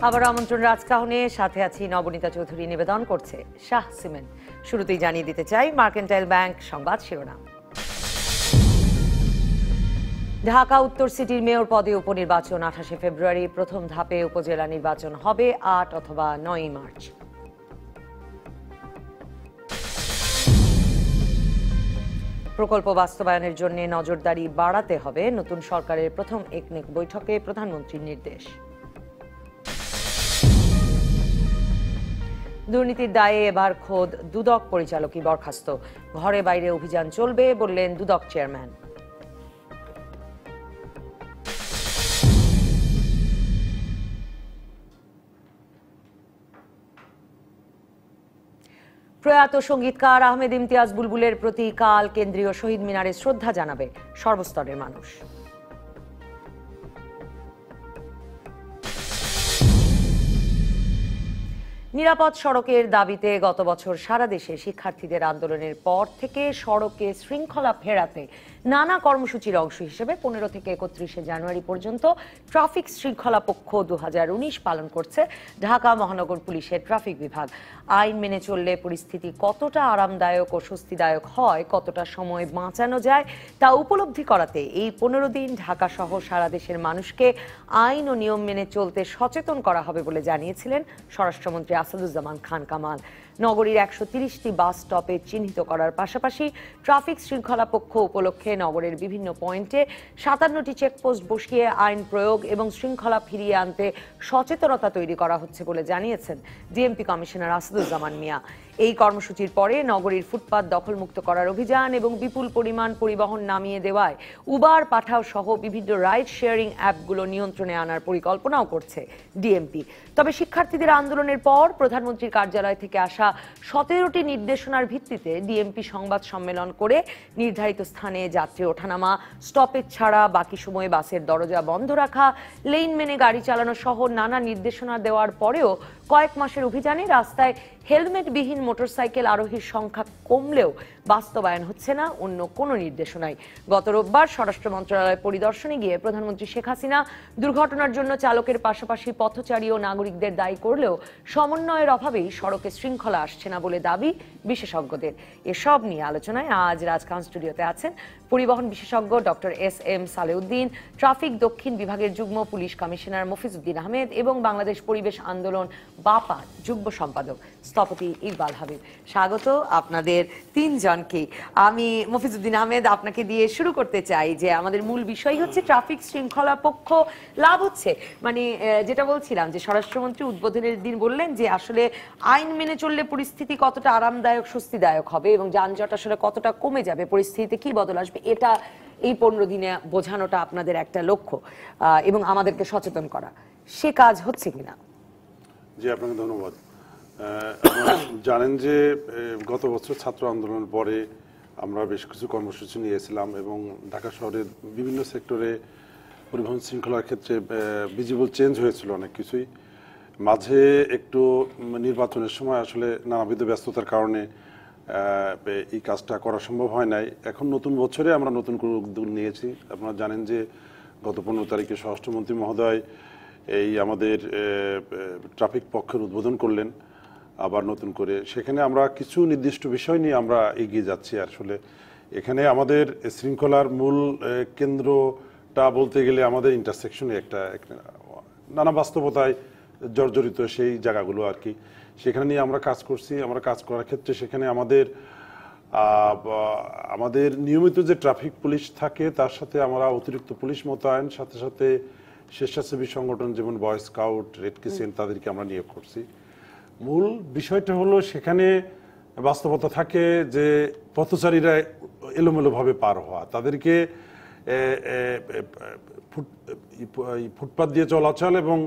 আবার আমন্ত্রণ রাজকাহনে, সাথে আছি নবনীতা চৌধুরী। নিবেদন করছে শাহ সিমেন্ট। শুরুতেই জানিয়ে দিতে চাই মার্কেন্টাইল ব্যাংক সংবাদ শিরোনাম। ঢাকা উত্তর সিটির মেয়র পদে উপনির্বাচন 28 ফেব্রুয়ারি। প্রথম ধাপে উপজেলা নির্বাচন হবে 8 অথবা 9 মার্চ। প্রকল্প বাস্তবায়নের জন্য নজরদারি বাড়াতে হবে, নতুন সরকারের প্রথম একনেক বৈঠকে প্রধানমন্ত্রীর নির্দেশ। দুর্নীতির দায়ে এবার খোদ দুদক পরিচালকই বরখাস্ত। ঘরে বাইরে অভিযান চলবে বললেন দুদক চেয়ারম্যান। প্রয়াত সঙ্গীতকার আহমেদ ইমতিয়াজ বুলবুলের প্রতি কাল কেন্দ্রীয় শহীদ মিনারে শ্রদ্ধা জানাবে সর্বস্তরের মানুষ। নিরাপদ সড়কের দাবিতে গত বছর সারা দেশে শিক্ষার্থীদের আন্দোলনের পর থেকে সড়কে শৃঙ্খলা ফেরাতে নানা কর্মসূচির অংশ হিসেবে 15 থেকে 31 জানুয়ারি পর্যন্ত ট্রাফিক শৃঙ্খলা পক্ষ 2019 পালন করছে ঢাকা মহানগর পুলিশের ট্রাফিক বিভাগ। আইন মেনে চললে পরিস্থিতি কতটা আরামদায়ক ও স্বস্তিদায়ক হয়, কতটা সময় বাঁচানো যায় তা উপলব্ধি করাতে এই 15 দিন ঢাকা সহ সারা দেশের মানুষকে আইন ও নিয়ম মেনে চলতে সচেতন করা হবে বলে জানিয়েছিলেন স্বরাষ্ট্রমন্ত্রী আসাদুজ্জামান খান কামাল। নগরীর 130টি বাস স্টপে চিহ্নিত করার পাশাপাশি ট্রাফিক শৃঙ্খলা পক্ষ উপলক্ষে নগরের বিভিন্ন পয়েন্টে 57টি চেকপোস্ট বসিয়ে আইন প্রয়োগ এবং শৃঙ্খলা ফিরিয়ে আনতে সচেতনতা তৈরি করা হচ্ছে বলে জানিয়েছেন ডিএমপি কমিশনার আসাদুজ্জামান মিয়া। এই কর্মসূচির পরে নগরীর ফুটপাত দখলমুক্ত করার অভিযান এবং বিপুল পরিমাণ পরিবহন নামিয়ে দেওয়ায় উবার, পাঠাও সহ বিভিন্ন রাইড শেয়ারিং অ্যাপগুলো নিয়ন্ত্রণে আনার পরিকল্পনাও করছে ডিএমপি। তবে শিক্ষার্থীদের আন্দোলনের পর প্রধানমন্ত্রীর কার্যালয় থেকে আসা 17টি নির্দেশনার ভিত্তিতে ডিএমপি সংবাদ সম্মেলন করে নির্ধারিত স্থানে যাত্রী ওঠানামা, স্টপেজ ছাড়া বাকি সময়ে বাসের দরজা বন্ধ রাখা, লেন মেনে গাড়ি চালানো সহ নানা নির্দেশনা দেওয়ার পরেও কয়েক মাসের অভিযানে রাস্তায় হেলমেটবিহীন মোটরসাইকেল আরোহীর সংখ্যা কমলেও বাস্তবায়ন হচ্ছে না অন্য কোনো নির্দেশনায়। গত রোববার স্বরাষ্ট্র মন্ত্রণালয় পরিদর্শনে গিয়ে প্রধানমন্ত্রী শেখ হাসিনা দুর্ঘটনার জন্য চালকের পাশাপাশি পথচারী ও নাগরিকদের দায়ী করলেও সমন্বয়ের অভাবেই সড়কে শৃঙ্খলা আসছে না বলে দাবি বিশেষজ্ঞদের। এসব নিয়ে আলোচনায় আজ রাজকাহন স্টুডিওতে আছেন পরিবহন বিশেষজ্ঞ ডক্টর এস.এম. সালেউদ্দিন, ট্রাফিক দক্ষিণ বিভাগের যুগ্ম পুলিশ কমিশনার মফিজউদ্দিন আহমেদ এবং বাংলাদেশ পরিবেশ আন্দোলন বাপার যুগ্ম সম্পাদক স্থপতি ইকবাল হাবিব। স্বাগত আপনাদের তিনজনকে। আমি মফিজউদ্দিন আহমেদ আপনাকে দিয়ে শুরু করতে চাই যে আমাদের মূল বিষয় হচ্ছে ট্রাফিক শৃঙ্খলা পক্ষ লাভ হচ্ছে, মানে যেটা বলছিলাম যে স্বরাষ্ট্রমন্ত্রী উদ্বোধনের দিন বললেন যে আসলে আইন মেনে চললে পরিস্থিতি কতটা আরামদায়ক স্বস্তিদায়ক হবে এবং যানজট আসলে কতটা কমে যাবে, পরিস্থিতিতে কি বদল আসবে, এটা এই 15 দিনে বোঝানোটা আপনাদের একটা লক্ষ্য এবং আমাদেরকে সচেতন করা। সে কাজ হচ্ছে কিনা? জি, আপনাকে ধন্যবাদ। জানেন যে গত বছর ছাত্র আন্দোলনের পরে আমরা বেশ কিছু কর্মসূচি নিয়েছিলাম এবং ঢাকা শহরের বিভিন্ন সেক্টরে পরিবহন শৃঙ্খলার ক্ষেত্রে ভিজিবল চেঞ্জ হয়েছিল অনেক কিছুই। মাঝে একটু নির্বাচনের সময় আসলে নানাবিধ ব্যস্ততার কারণে এই কাজটা করা সম্ভব হয় নাই। এখন নতুন বছরে আমরা নতুন করে উদ্যোগ নিয়েছি। আপনারা জানেন যে গত 15 তারিখে স্বরাষ্ট্রমন্ত্রী মহোদয় এই আমাদের ট্রাফিক পক্ষের উদ্বোধন করলেন আবার নতুন করে। সেখানে আমরা কিছু নির্দিষ্ট বিষয় নিয়ে আমরা এগিয়ে যাচ্ছি। আসলে এখানে আমাদের শৃঙ্খলার মূল কেন্দ্রটা বলতে গেলে আমাদের ইন্টারসেকশনে একটা নানা বাস্তবতায় জর্জরিত সেই জায়গাগুলো আর কি, সেখানে নিয়ে আমরা কাজ করছি। আমরা কাজ করার ক্ষেত্রে সেখানে আমাদের নিয়মিত যে ট্রাফিক পুলিশ থাকে তার সাথে আমরা অতিরিক্ত পুলিশ মোতায়েন, সাথে সাথে স্বেচ্ছাসেবী সংগঠন যেমন বয় স্কাউট, রেড ক্রিসেন্ট তাদেরকে আমরা নিয়োগ করছি। মূল বিষয়টা হলো সেখানে বাস্তবতা থাকে যে পথচারীরা এলোমেলোভাবে পার হওয়া, তাদেরকে ফুটপাথ দিয়ে চলাচল এবং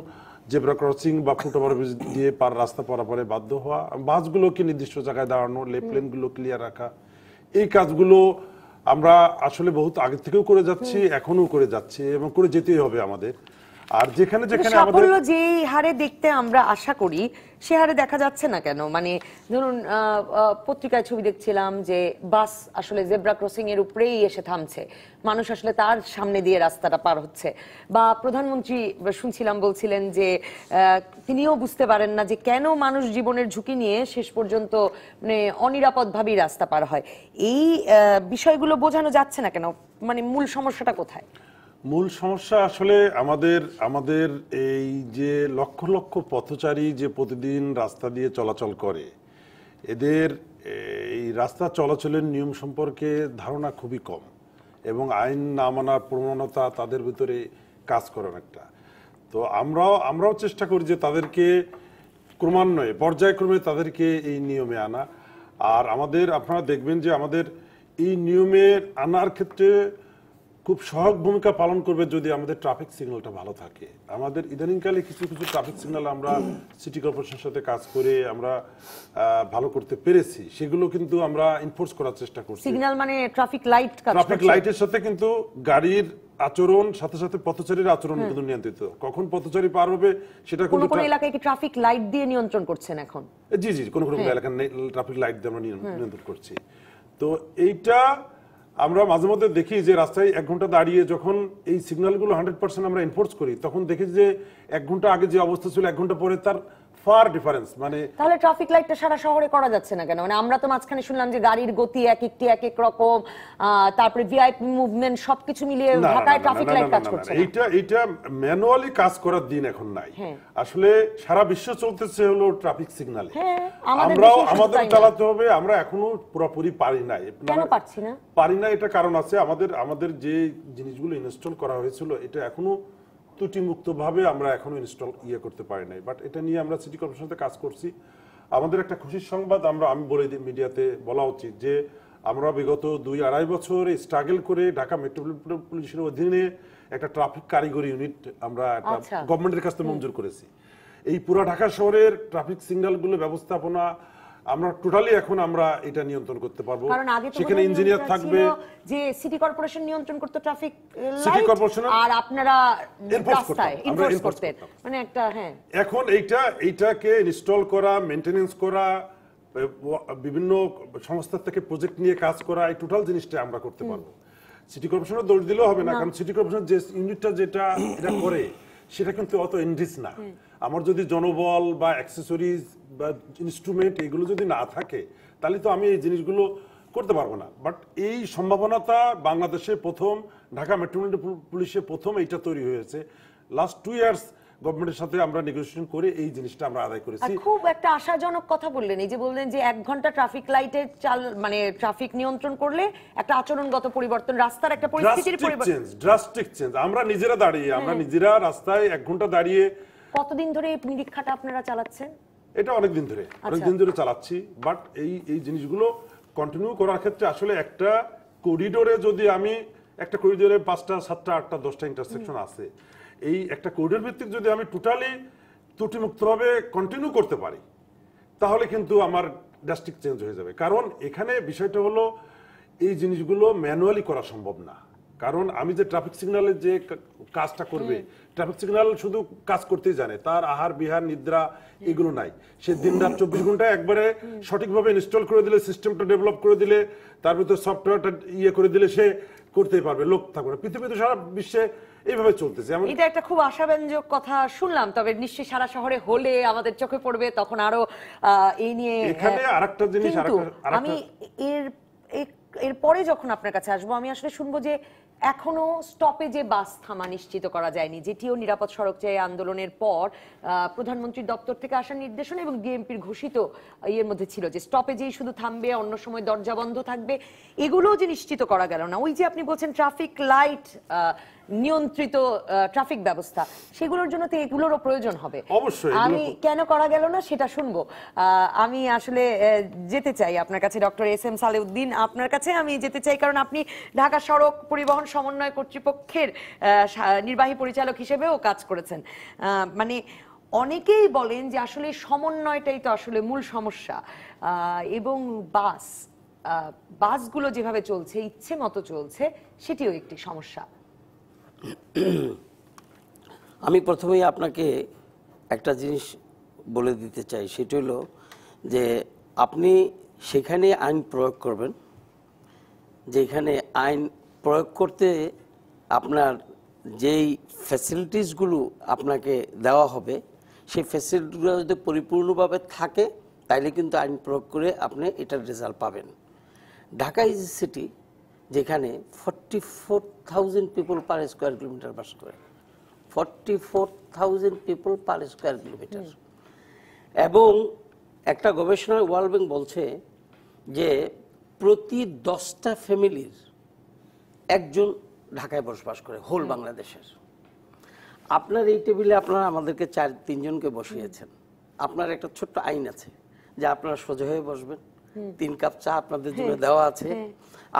জেব্রা ক্রসিং বা ফুটওভার দিয়ে রাস্তা পারাপারে বাধ্য হওয়া, বাসগুলোকে নির্দিষ্ট জায়গায় দাঁড়ানো, লেফট লেনগুলো ক্লিয়ার রাখা, এই কাজগুলো আমরা আসলে বহুত আগে থেকেও করে যাচ্ছি, এখনো করে যাচ্ছি এবং করে যেতেই হবে আমাদের। আর যেখানে যেখানে আমাদের সাফল্য যে হারে দেখতে আমরা আশা করি সে হারে দেখা যাচ্ছে না কেন? মানে ধরুন পত্রিকায় ছবি দেখছিলাম যে বাস আসলে জেব্রা ক্রসিং এর উপরেই এসে থামছে, মানুষ আসলে তার সামনে দিয়ে রাস্তাটা পার হচ্ছে, বা প্রধানমন্ত্রী শুনছিলাম বলছিলেন যে তিনিও বুঝতে পারেন না যে কেন মানুষ জীবনের ঝুঁকি নিয়ে শেষ পর্যন্ত মানে অনিরাপদভাবেই রাস্তা পার হয়। এই বিষয়গুলো বোঝানো যাচ্ছে না কেন? মানে মূল সমস্যাটা কোথায়? মূল সমস্যা আসলে আমাদের এই যে লক্ষ লক্ষ পথচারী যে প্রতিদিন রাস্তা দিয়ে চলাচল করে, এদের এই রাস্তা চলাচলের নিয়ম সম্পর্কে ধারণা খুবই কম এবং আইন না মানার প্রবণতা তাদের ভিতরে কাজ করে অনেকটা। তো আমরাও চেষ্টা করি যে তাদেরকে ক্রমান্বয়ে পর্যায়ক্রমে তাদেরকে এই নিয়মে আনা। আর আপনারা দেখবেন যে আমাদের এই নিয়মের আনার ক্ষেত্রে খুব সহায়ক ভূমিকা পালন করবে যদি আমাদের ট্রাফিক সিগন্যালটা ভালো থাকে। আমাদের ইদানিংকালে কিছু কিছু ট্রাফিক সিগন্যাল আমরা সিটি কর্পোরেশনের সাথে কাজ করে আমরা ভালো করতে পেরেছি, সেগুলো কিন্তু আমরা এনফোর্স করার চেষ্টা করছি। সিগন্যাল মানে ট্রাফিক লাইট, ট্রাফিক লাইটের সাথে কিন্তু গাড়ির আচরণ, সাথে সাথে পথচারীর আচরণ কিন্তু নিয়ন্ত্রিত। কখন পথচারী পার হবে সেটা কোন কোন এলাকায় কি ট্রাফিক লাইট দিয়ে নিয়ন্ত্রণ করছেন এখন? জি জি, কোন কোন এলাকায় ট্রাফিক লাইট দিয়ে আমরা নিয়ন্ত্রণ করছি। তো এইটা আমরা মাঝে মধ্যে দেখি যে রাস্তায় 1 ঘন্টা দাঁড়িয়ে যখন এই সিগন্যালগুলো 100% আমরা এনফোর্স করি, তখন দেখি যে 1 ঘন্টা আগে যে অবস্থা ছিল 1 ঘন্টা পরে তার ফার ডিফারেন্স। মানে তাহলে ট্রাফিক লাইটটা সারা শহরে করা যাচ্ছে না কেন? মানে আমরা তো মাঝখানে শুনলাম যে গাড়ির গতি এক এক রকম, তারপরে ভিআইপি মুভমেন্ট সবকিছু মিলিয়ে ঢাকায় ট্রাফিক লাইট কাজ করছে না। এইটা ম্যানুয়ালি কাজ করার দিন এখন নাই। আসলে সারা বিশ্ব চলতেছে হলো ট্রাফিক সিগন্যালে, আমাদের চালাতে হবে। আমরা এখনো পুরোপুরি পারি নাই। কেন পারছি না? পারি না, এটা কারণ আছে। আমাদের যে জিনিসগুলো ইনস্টল করা হয়েছিল এটা এখনো ত্রুটিমুক্তভাবে আমরা এখনো ইনস্টল করতে পারি নাই। বাট এটা নিয়ে আমরা সিটি কর্পোরেশনের সাথে কাজ করছি। আমাদের একটা খুশির সংবাদ আমি বলে দিই, মিডিয়াতে বলা উচিত যে আমরা বিগত 2-2.5 বছর স্ট্রাগল করে ঢাকা মেট্রোপলিটন পুলিশের অধীনে একটা ট্রাফিক কারিগরি ইউনিট আমরা গভর্নমেন্টের কাছ থেকে মঞ্জুর করেছি। এই পুরো ঢাকা শহরের ট্রাফিক সিগন্যালগুলো ব্যবস্থাপনা আমরা টোটালি এখন আমরা এটা নিয়ন্ত্রণ করতে পারবো। সেখানে ইঞ্জিনিয়ার থাকবে, যে সিটি কর্পোরেশন নিয়ন্ত্রণ করতে ট্রাফিক লাইট, আর আপনারা রাস্তায় এনফোর্স করতেন। মানে একটা এখন এইটাকে ইনস্টল করা, মেইনটেনেন্স করা, বিভিন্ন সংস্থা থেকে প্রজেক্ট নিয়ে কাজ করা, এই টোটাল জিনিসটা আমরা করতে পারবো। সিটি কর্পোরেশনের দোষ দিলেও হবে না, কারণ সিটি কর্পোরেশন যে ইউনিটটা যেটা এটা করে সেটা কিন্তু অত এনরিচ না। আমার যদি জনবল বা অ্যাক্সেসরিজ বা ইনস্ট্রুমেন্ট এগুলো যদি না থাকে তাহলে তো আমি এই জিনিসগুলো করতে পারবো না। বাট এই সম্ভাবনাটা বাংলাদেশে প্রথম, ঢাকা মেট্রোপলিটন পুলিশে প্রথম এইটা তৈরি হয়েছে। লাস্ট 2 ইয়ার্স গভর্নমেন্টের সাথে আমরা নেগোসিয়েশন করে এই জিনিসটা আমরা আদায় করেছি। খুব একটা আশাজনক কথা বললেন, এই যে বললেন যে 1 ঘন্টা ট্রাফিক লাইটের মানে ট্রাফিক নিয়ন্ত্রণ করলে একটা আচরণগত পরিবর্তন, রাস্তার একটা পরিস্থিতির পরিবর্তন, ড্রাস্টিক চেঞ্জ। আমরা নিজেরা রাস্তায় 1 ঘন্টা দাঁড়িয়ে। কতদিন ধরে এই নিরীক্ষাটা আপনারা চালাচ্ছেন? এটা অনেকদিন ধরে চালাচ্ছি। বাট এই জিনিসগুলো কন্টিনিউ করার ক্ষেত্রে আসলে একটা করিডোরে, যদি আমি একটা করিডোরে 5টা 7টা 8টা 10টা ইন্টারসেকশন আছে, এই একটা করিডোর ভিত্তিক যদি আমি টোটালি ত্রুটিমুক্তভাবে কন্টিনিউ করতে পারি তাহলে কিন্তু আমার ড্রাস্টিক চেঞ্জ হয়ে যাবে। কারণ এখানে বিষয়টা হলো এই জিনিসগুলো ম্যানুয়ালি করা সম্ভব না। কারণ আমি যে ট্রাফিক সিগন্যালের যে কাজটা করবে, ট্রাফিক সিগন্যাল শুধু কাজ করতেই জানে, তার আহার বিহার নিদ্রা এগুলো নাই। সে দিনরাত 24 ঘন্টা একবারে সঠিকভাবে ইনস্টল করে দিলে, সিস্টেমটা ডেভেলপ করে দিলে, তার ভিতর সফটওয়্যারটা করে দিলে সে করতেই পারবে, লোক থাকবে না। পৃথিবীতে সারা বিশ্বে এইভাবে চলতেছে। এটা একটা খুব আশাব্যঞ্জক কথা শুনলাম, তবে নিশ্চয়ই সারা শহরে হলে আমাদের চোখে পড়বে, তখন আরো এই নিয়ে। এখানে আরেকটা জিনিস, আমি এরপরে যখন আপনার কাছে আসবো, আমি আসলে শুনবো যে এখনো স্টপেজে বাস থামা নিশ্চিত করা যায়নি, যেটিও নিরাপদ সড়ক চাই আন্দোলনের পর প্রধানমন্ত্রীর দপ্তর থেকে আসা নির্দেশনা এবং ডিএমপির ঘোষিত এর মধ্যে ছিল যে স্টপেজেই শুধু থামবে, অন্য সময় দরজা বন্ধ থাকবে। এগুলোও যে নিশ্চিত করা গেল না। ওই যে আপনি বলছেন ট্রাফিক লাইট নিয়ন্ত্রিত ট্রাফিক ব্যবস্থা, সেগুলোর জন্য তো এগুলোরও প্রয়োজন হবে। অবশ্যই। আমি কেন করা গেল না সেটা শুনবো। আমি আসলে যেতে চাই আপনার কাছে, ডক্টর এস.এম. সালেউদ্দিন, আপনার কাছে আমি যেতে চাই, কারণ আপনি ঢাকা সড়ক পরিবহন সমন্বয় কর্তৃপক্ষের নির্বাহী পরিচালক হিসেবেও কাজ করেছেন। মানে অনেকেই বলেন যে আসলে সমন্বয়টাই তো আসলে মূল সমস্যা, এবং বাসগুলো যেভাবে চলছে, ইচ্ছে মতো চলছে, সেটিও একটি সমস্যা। আমি প্রথমেই আপনাকে একটা জিনিস বলে দিতে চাই, সেটা হলো যে আপনি সেখানে আইন প্রয়োগ করবেন যেখানে আইন প্রয়োগ করতে আপনার যেই ফ্যাসিলিটিসগুলো আপনাকে দেওয়া হবে সেই ফ্যাসিলিটিগুলো যদি পরিপূর্ণভাবে থাকে তাইলে কিন্তু আইন প্রয়োগ করে আপনি এটার রেজাল্ট পাবেন। ঢাকা ইজ এ সিটি যেখানে 44,000 পিপল পার স্কোয়ার কিলোমিটার বাস করে, 44,000 পিপল পার স্কোয়ার কিলোমিটার। এবং একটা গবেষণায় ওয়ার্ল্ড ব্যাংক বলছে যে প্রতি 10টা ফ্যামিলির একজন ঢাকায় বসবাস করে হোল বাংলাদেশের। আপনার এই টেবিলে আপনারা আমাদেরকে 3জনকে বসিয়েছেন, আপনার একটা ছোট্ট আইন আছে যে আপনারা সোজা হয়ে বসবেন, 3 কাপ চা আপনাদের জন্য দেওয়া আছে,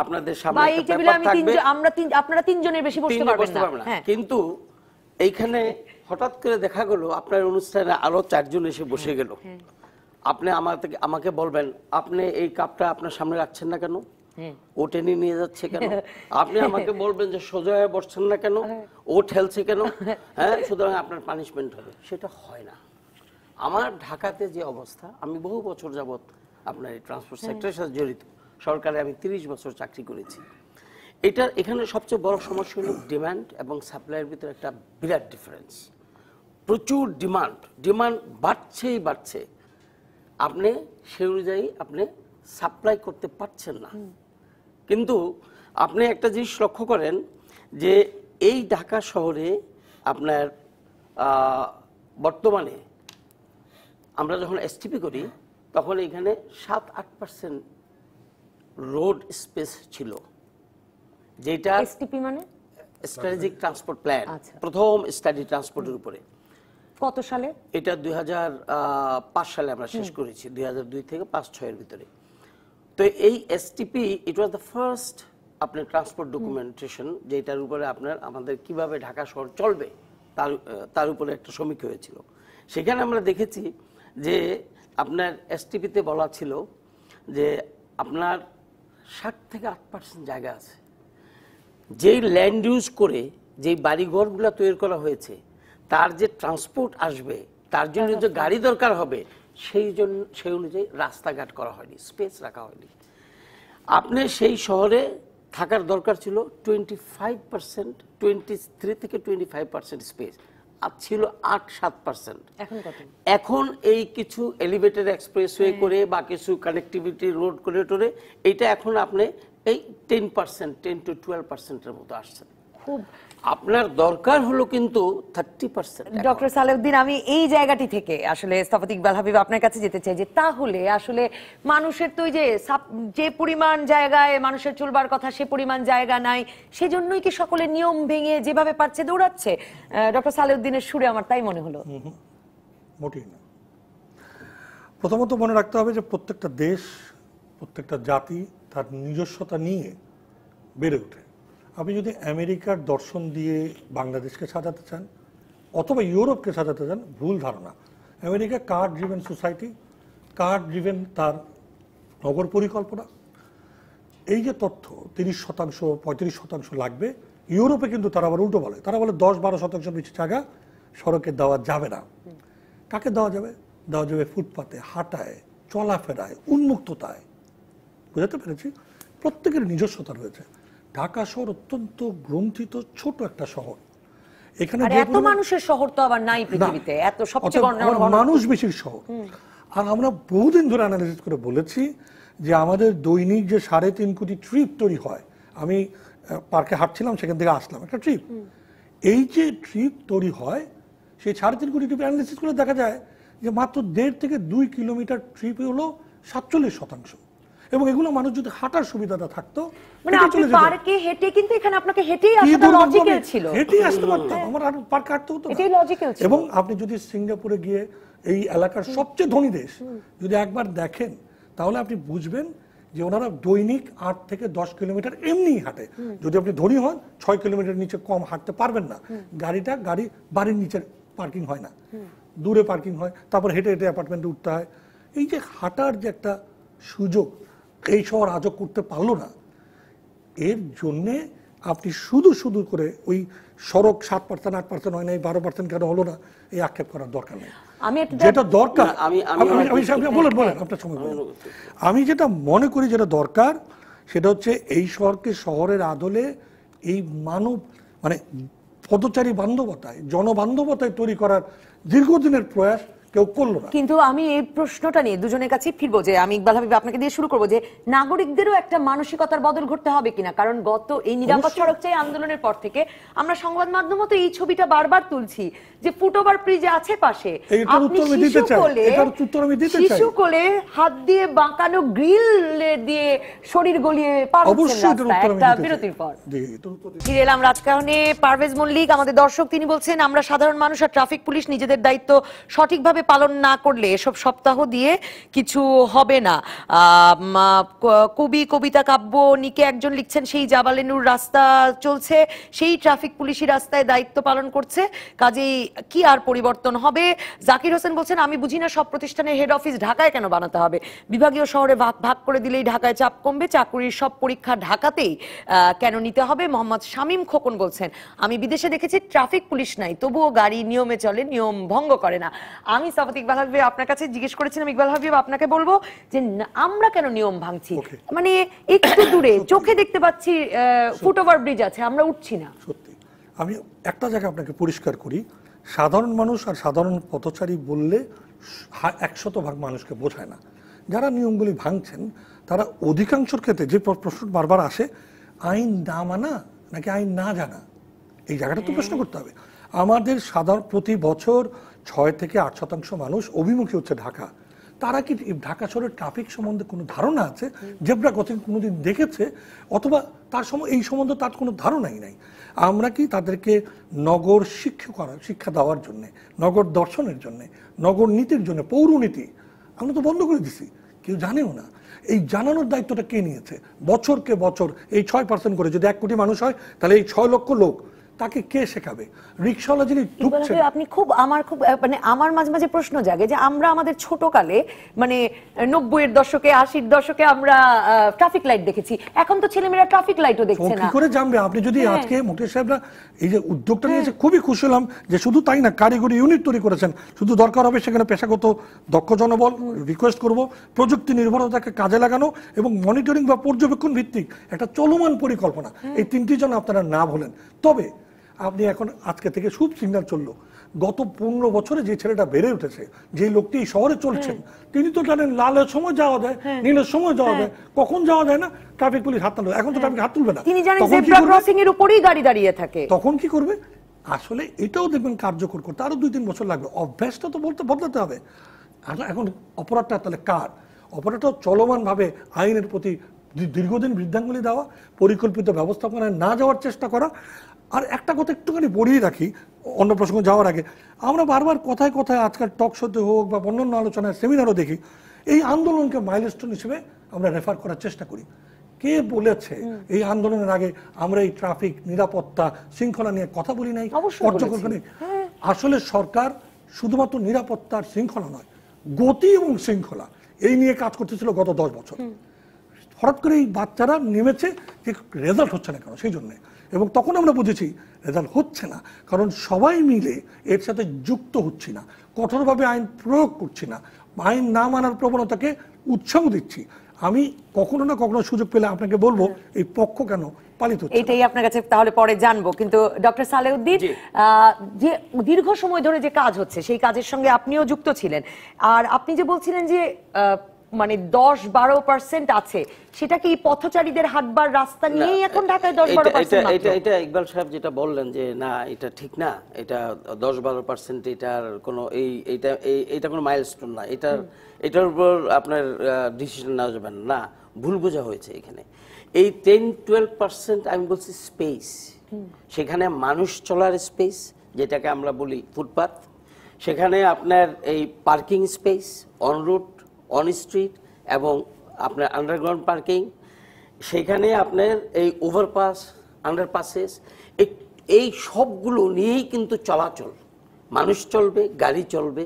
আপনাদের সামনে একটা পেপার থাকবে, আপনারা 3 জনের বেশি বসতে পারবেন না। কিন্তু এইখানে হঠাৎ করে দেখা গেল আপনার অনুষ্ঠানে আরো 4 জন এসে বসে গেল। আপনি আমাকে বলবেন আপনি এই কাপটা আপনার সামনে রাখছেন না কেন, ও টেনে নিয়ে যাচ্ছে কেন? আপনি আমাকে বলবেন যে সোজা হয়ে বসছেন না কেন, ও ঠেলছে কেন? হ্যাঁ, সুতরাং আপনার পানিশমেন্ট হবে। সেটা হয় না। আমার ঢাকাতে যে অবস্থা, আমি বহু বছর যাবত আপনার এই ট্রান্সপোর্ট সেক্টরের সাথে জড়িত, সরকারে আমি 30 বছর চাকরি করেছি। এখানে সবচেয়ে বড় সমস্যা হলো ডিমান্ড এবং সাপ্লাইয়ের ভিতরে একটা বিরাট ডিফারেন্স। প্রচুর ডিমান্ড বাড়ছে, আপনি সেই অনুযায়ী আপনি সাপ্লাই করতে পারছেন না। কিন্তু আপনি একটা জিনিস লক্ষ্য করেন যে এই ঢাকা শহরে আপনার বর্তমানে আমরা যখন এসটিপি করি তখন এখানে 7-8% রোড স্পেস ছিল, যেটা এসটিপি মানে স্ট্র্যাটেজিক ট্রান্সপোর্ট প্ল্যান, প্রথম স্টাডি ট্রান্সপোর্টের উপরে। কত সালে? এটা 2005 সালে আমরা শেষ করেছি, 2002 থেকে 5-6 এর ভিতরে। তো এই STP it was the first আপনার ট্রান্সপোর্ট ডকুমেন্টেশন, যেটার উপরে আমাদের কিভাবে ঢাকা শহর চলবে তার উপরে একটা সমীক্ষা হয়েছিল। সেখানে আমরা দেখেছি যে আপনার এসটিপিতে বলা ছিল যে আপনার 7 থেকে 8% জায়গা আছে, যেই ল্যান্ড ইউজ করে যেই বাড়িঘরগুলো তৈরি করা হয়েছে তার যে ট্রান্সপোর্ট আসবে, তার জন্য যে গাড়ি দরকার হবে, সেই অনুযায়ী রাস্তাঘাট করা হয়নি, স্পেস রাখা হয়নি। আপনি সেই শহরে থাকার দরকার ছিল 25%, 23 থেকে 25% স্পেস, আর ছিল 8-7%। এখন এই কিছু এলিভেটেড এক্সপ্রেসওয়ে করে বা কিছু কানেক্টিভিটি রোড করে টোরে এইটা এখন আপনি এই 10%, 10 to 12%-এর মতো আসছেন। খুব আপনার দরকার হলো কিন্তু 30%। ডক্টর সালেউদ্দিন, আমি এই জায়গাটি থেকে আসলে স্থপতি ইকবাল হাবিব আপনার কাছে যেতে চাই যে তাহলে আসলে মানুষের তো যে পরিমাণ জায়গায় মানুষের চলবার কথা সে পরিমাণ জায়গা নাই, সেজন্যই কি সকলে নিয়ম ভেঙে যেভাবে পারছে দৌড়াচ্ছে? ডক্টর সালেউদ্দিনের সুরে আমার তাই মনে হলো। মোটেই না। প্রথমত মনে রাখতে হবে যে প্রত্যেকটা দেশ, প্রত্যেকটা জাতি তার নিজস্বতা নিয়ে বেড়ে ওঠে। আপনি যদি আমেরিকার দর্শন দিয়ে বাংলাদেশকে সাজাতে চান অথবা ইউরোপকে সাজাতে চান, ভুল ধারণা। আমেরিকা কার ড্রিভেন সোসাইটি, কার ড্রিভেন তার নগর পরিকল্পনা। এই যে তথ্য 30%, 35% লাগবে, ইউরোপে কিন্তু তারা আবার উল্টো বলে, তারা বলে 10-12% বেশি জায়গা সড়কে দেওয়া যাবে না। কাকে দেওয়া যাবে? দেওয়া যাবে ফুটপাতে, হাঁটায়, চলাফেরায়, উন্মুক্ততায়। বুঝতে পেরেছি? প্রত্যেকের নিজস্বতা রয়েছে। ঢাকা শহর অত্যন্ত গ্রন্থিত ছোট একটা শহর, এখানে এত মানুষের শহর তো আবার নাই পৃথিবীতে, এত সবচেয়ে মানুষ বেশি শহর। আর আমরা বহুদিন ধরে অ্যানালিসিস করে বলেছি যে আমাদের দৈনিক যে 3.5 কোটি ট্রিপ তৈরি হয়, আমি পার্কে হাঁটছিলাম, সেখান থেকে আসলাম একটা ট্রিপ, এই যে ট্রিপ তৈরি হয় সেই 3.5 কোটি ট্রিপ অ্যানালিসিস করে দেখা যায় যে মাত্র 1.5 থেকে 2 কিলোমিটার ট্রিপে হলো 47%। এবং এগুলো মানুষ যদি হাঁটার সুবিধাটা থাকতো, মানে আপনি পার্কে হেঁটে, কিন্তু এখানে আপনাকে হেঁটেই আসাটা লজিক্যাল ছিল, হেঁটেই আসতে পারতাম, আমার আর পার্কে হাঁটতে হতো না, এটাই লজিক্যাল ছিল। এবং আপনি যদি সিঙ্গাপুরে গিয়ে এই এলাকার সবচেয়ে ধনী দেশ যদি একবার দেখেন তাহলে আপনি বুঝবেন যে ওনারা দৈনিক 8 থেকে 10 কিলোমিটার এমনিই হাঁটে। যদি আপনি ধনী হন 6 কিলোমিটার নিচে কম হাঁটতে পারবেন না। গাড়ি বাড়ির নিচে পার্কিং হয় না, দূরে পার্কিং হয়, তারপর হেঁটে হেঁটে অ্যাপার্টমেন্টে উঠতে হয়। এই যে হাঁটার যে একটা সুযোগ এই শহর আজও করতে পারলো না, এর জন্যে আপনি শুধু শুধু করে ওই সড়ক 7% 8% হয় নাই, 12% কেন হলো না, এই আক্ষেপ করার দরকার নেই। আমি একটা যেটা দরকার না, আমি বলেন আপনার সময় বলেন। আমি যেটা মনে করি যেটা দরকার সেটা হচ্ছে এই শহরের আদলে এই মানব মানে পদচারী বান্ধবতায়, জনবান্ধবতায় তৈরি করার দীর্ঘদিনের প্রয়াস কেউ করলো না। কিন্তু আমি এই প্রশ্নটা নিয়ে দুজনের কাছে ফিরবো, যে আমি ইকবাল হাবিব আপনাকে দিয়ে শুরু করবো, যে নাগরিকদেরও একটা মানসিকতার বদল ঘটতে হবে কিনা। কারণ গত এই নিরাপদ সড়ক চাই আন্দোলনের পর থেকে আমরা সংবাদ মাধ্যমে তো এই ছবিটা বারবার তুলছি যে ফুটওভার ব্রিজ আছে পাশে, আপনি শিশু কোলে হাত দিয়ে বাঁকানো গ্রিল দিয়ে শরীর গলিয়ে পার হচ্ছেন রাস্তায় একটা বিরতির পর। ফিরে এলাম রাজকাহনে। পারভেজ মল্লিক আমাদের দর্শক, তিনি বলছেন আমরা সাধারণ মানুষ আর ট্রাফিক পুলিশ নিজেদের দায়িত্ব সঠিকভাবে পালন না করলে এসব সপ্তাহ দিয়ে কিছু হবে না। কবি কবিতা কাব্য নিকে একজন লিখছেন সেই জাবালেনুর রাস্তা চলছে, সেই ট্রাফিক পুলিশই রাস্তায় দায়িত্ব পালন করছে, কাজেই কি আর পরিবর্তন হবে। জাকির হোসেন বলছেন আমি বুঝি না সব প্রতিষ্ঠানের হেড অফিস ঢাকায় কেন বানাতে হবে, বিভাগীয় শহরে ভাগ ভাগ করে দিলেই ঢাকায় চাপ কমবে, চাকরির সব পরীক্ষা ঢাকাতেই কেন নিতে হবে। মোহাম্মদ শামীম খোকন বলছেন আমি বিদেশে দেখেছি ট্রাফিক পুলিশ নাই তবুও গাড়ি নিয়মে চলে, নিয়ম ভঙ্গ করে না। আমি সাফাত ইকবাল হাবিব আপনার কাছে জিজ্ঞেস করেছিলাম, ইকবাল হাবিব আপনাকে বলবো যে আমরা কেন নিয়ম ভাঙছি, মানে একটু দূরে চোখে দেখতে পাচ্ছি ফুটওভার ব্রিজ আছে, আমরা উঠছি না। সত্যি আমি একটা জায়গা আপনাকে পরিষ্কার করি, সাধারণ মানুষ আর সাধারণ পথচারী বললে 100% মানুষকে বোঝায় না। যারা নিয়মগুলি ভাঙছেন তারা অধিকাংশের ক্ষেত্রে যে প্রশ্ন বারবার আসে, আইন না মানা নাকি আইন না জানা, এই জায়গাটা তো প্রশ্ন করতে হবে। আমাদের সাধারণ প্রতি বছর 6 থেকে 8% মানুষ অভিমুখী হচ্ছে ঢাকা। তারা কি ঢাকা শহরের ট্রাফিক সম্বন্ধে কোনো ধারণা আছে? জেব্রা ক্রসিং কোনোদিন দেখেছে? অথবা তার এই সম্বন্ধে তার কোনো ধারণাই নাই। আমরা কি তাদেরকে নগর শিক্ষা দেওয়ার জন্যে, নগর দর্শনের জন্যে, নগর নীতির জন্য, পৌরনীতি আমরা তো বন্ধ করে দিছি, কেউ জানেও না। এই জানানোর দায়িত্বটা কে নিয়েছে? বছরকে বছর এই 6% করে যদি 1 কোটি মানুষ হয় তাহলে এই 6 লক্ষ লোক তাকে কে শেখাবে? রিকশাওয়ালা যিনি ঢুকছেন, আপনি আমার মাঝে মাঝে প্রশ্ন জাগে যে আমরা আমাদের ছোটকালে মানে 90-এর দশকে 80-র দশকে আমরা ট্রাফিক লাইট দেখেছি, এখন তো ছেলেমেয়েরা ট্রাফিক লাইটও দেখছে না। কি করে জানবে? আপনি যদি আজকে মুকেশ সাহেবরা এই যে উদ্যোগটা নিয়েছে, খুবই খুশি হলাম যে শুধু তাই না, কারিগরি ইউনিট তৈরি করেছেন। শুধু দরকার হবে সেখানে পেশাগত দক্ষ জনবল, রিকোয়েস্ট করব প্রযুক্তি নির্ভরতাকে কাজে লাগানো এবং মনিটরিং বা পর্যবেক্ষণ ভিত্তিক একটা চলমান পরিকল্পনা। এই 3টি জন আপনারা না ভুলেন। তবে আপনি এখন আজকে থেকে শুভ সিগন্যাল চললো, গত 15 বছরে যে ছেলেটা বেড়ে উঠেছে, যে লোকটি এই শহরে চলছেন, তিনি তো জানেন লালের সময় যাওয়া যায়, নীলের সময় যাওয়া যায়, কখন যাওয়া যায় না ট্রাফিক পুলিশ হাত তুলবে। এখন তো ট্রাফিক হাত তুলবে না, তিনি জানেন জেব্রা ক্রসিং এর উপরেই গাড়ি দাঁড়িয়ে থাকে। তখন কি করবে? আসলে এটাও দেখবেন কার্যকর করতে আরো 2-3 বছর লাগবে। অভ্যাসটা তো বদলাতে হবে। এখন অপরাধটা তাহলে কার? অপরাধটা চলমানভাবে আইনের প্রতি দীর্ঘদিন বৃদ্ধাঙ্গুলি দেওয়া, পরিকল্পিত ব্যবস্থাপনায় না যাওয়ার চেষ্টা করা। আর একটা কথা একটুখানি বলিয়ে রাখি অন্য প্রসঙ্গে যাওয়ার আগে, আমরা বারবার কথায় কথায় আজকাল টক শোতে হোক বা অন্যান্য আলোচনায় সেমিনারও দেখি, এই আন্দোলনকে মাইলস্টোন হিসেবে আমরা রেফার করার চেষ্টা করি। কে বলেছে এই আন্দোলনের আগে আমরা এই ট্রাফিক নিরাপত্তা শৃঙ্খলা নিয়ে কথা বলি নাই, পর্যবেক্ষণে? আসলে সরকার শুধুমাত্র নিরাপত্তার শৃঙ্খলা নয়, গতি এবং শৃঙ্খলা এই নিয়ে কাজ করতেছিল গত 10 বছর। হঠাৎ করে এই বাচ্চারা নেমেছে যে রেজাল্ট হচ্ছে না কেন, সেই জন্যে। এবং তখন আমরা বুঝেছি রেজাল্ট হচ্ছে না কারণ সবাই মিলে এর সাথে যুক্ত হচ্ছি না, কঠোরভাবে আইন প্রয়োগ করছি না, আইন না মানার প্রবণতাকে উৎসাহ দিচ্ছি। আমি কখনো না কখনো সুযোগ পেলে আপনাকে বলবো এই পক্ষ কেন পালিত হচ্ছে। এটাই আপনার কাছে তাহলে পরে জানবো। কিন্তু ডক্টর সালেউদ্দিন, যে দীর্ঘ সময় ধরে যে কাজ হচ্ছে সেই কাজের সঙ্গে আপনিও যুক্ত ছিলেন, আর আপনি যে বলছিলেন যে মানে 10-12% আছে, সেটা কি পথচারীদের হাঁটবার রাস্তা নিয়েই এখন ঢাকায় 10-12%? এটা ইকবাল সাহেব যেটা বললেন যে না এটা ঠিক না, এটা 10-12% এটার কোনো এইটা কোনো মাইলস্টোন না, এটার উপর আপনার ডিসিশন নেওয়া যাবে না, ভুল বোঝা হয়েছে এখানে। এই 10-12% আমি বলছি স্পেস, সেখানে মানুষ চলার স্পেস যেটাকে আমরা বলি ফুটপাথ, সেখানে আপনার এই parking space on route, on street এবং আপনার আন্ডারগ্রাউন্ড পার্কিং, সেখানে আপনার এই ওভারপাস, আন্ডারপাসেস, এই সবগুলো নিয়েই কিন্তু চলাচল, মানুষ চলবে, গাড়ি চলবে,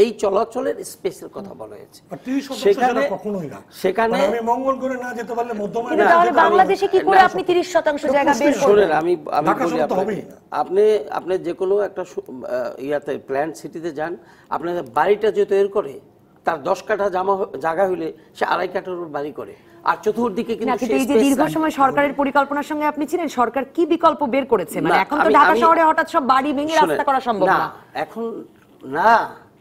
এই চলাচলের স্পেসের কথা বলা হয়েছে। আর 30% সেটা কখনোই না। সেখানে আমি মঙ্গল করে না যেতে পারলে মধ্যমায় কিন্তু না তাহলে যেতে পারলে- বাংলাদেশে কি করে আপনি 30% জায়গা বের শোনেন, করবেন? আমি ঢাকা বলি শহর তো আপনাকে, হবেই না। আপনি যে কোনো একটা ইয়াতে প্ল্যান্ট সিটিতে যান, আপনাদের বাড়িটা যে তৈরি করে তার 10 কাঠা জায়গা হইলে সে 2.5 কাঠার উপর বাড়ি করে, আর চতুর্দিকে না, কিন্তু কিন্তু এই যে দীর্ঘ সময় সরকারের পরিকল্পনার সঙ্গে আপনি ছিলেন, সরকার কি বিকল্প বের করেছে? মানে না, এখন তো আমি- ঢাকা আমি- শহরে হঠাৎ সব বাড়ি ভেঙে রাস্তা করা সম্ভব না। এখন না,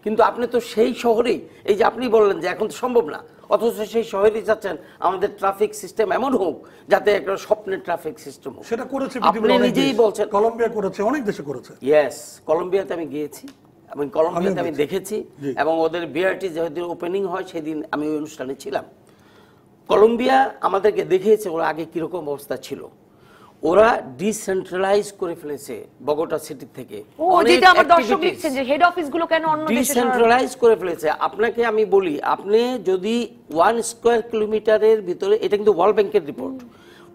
কিন্তু আপনি তো সেই শহরেই, এই যে আপনি বললেন যে এখন তো সম্ভব না, অথচ সেই শহরেই চাচ্ছেন আমাদের ট্রাফিক সিস্টেম এমন হোক যাতে একটা স্বপ্নের ট্রাফিক সিস্টেম হোক। সেটা করেছে আপনি পৃথিবীর অনেক নিজেই দেশ। বলছেন। কলম্বিয়া করেছে, অনেক দেশে করেছে। ইয়েস, কলম্বিয়াতে আমি গিয়েছি, আমি কলম্বিয়াতে আমি আমিও দেখেছি, জি। এবং ওদের বিআরটি যেদিন ওপেনিং হয় সেদিন আমি ওই অনুষ্ঠানে ছিলাম। কলম্বিয়া আমাদেরকে দেখিয়েছে ওরা আগে কিরকম অবস্থা ছিল। ওরা ডিসেন্ট্রালাইজ করে ফেলেছে বগোটা সিটি থেকে, ও, যেটা আমার দর্শক লিখছেন যে হেড অফিস গুলো কেন অন্য দেশে ডিসেন্ট্রালাইজ করে ফেলেছে। আপনাকে আমি বলি, আপনি যদি 1 স্কয়ার কিলোমিটারের ভিতরে, এটা কিন্তু ওয়ার্ল্ড ব্যাংকের রিপোর্ট,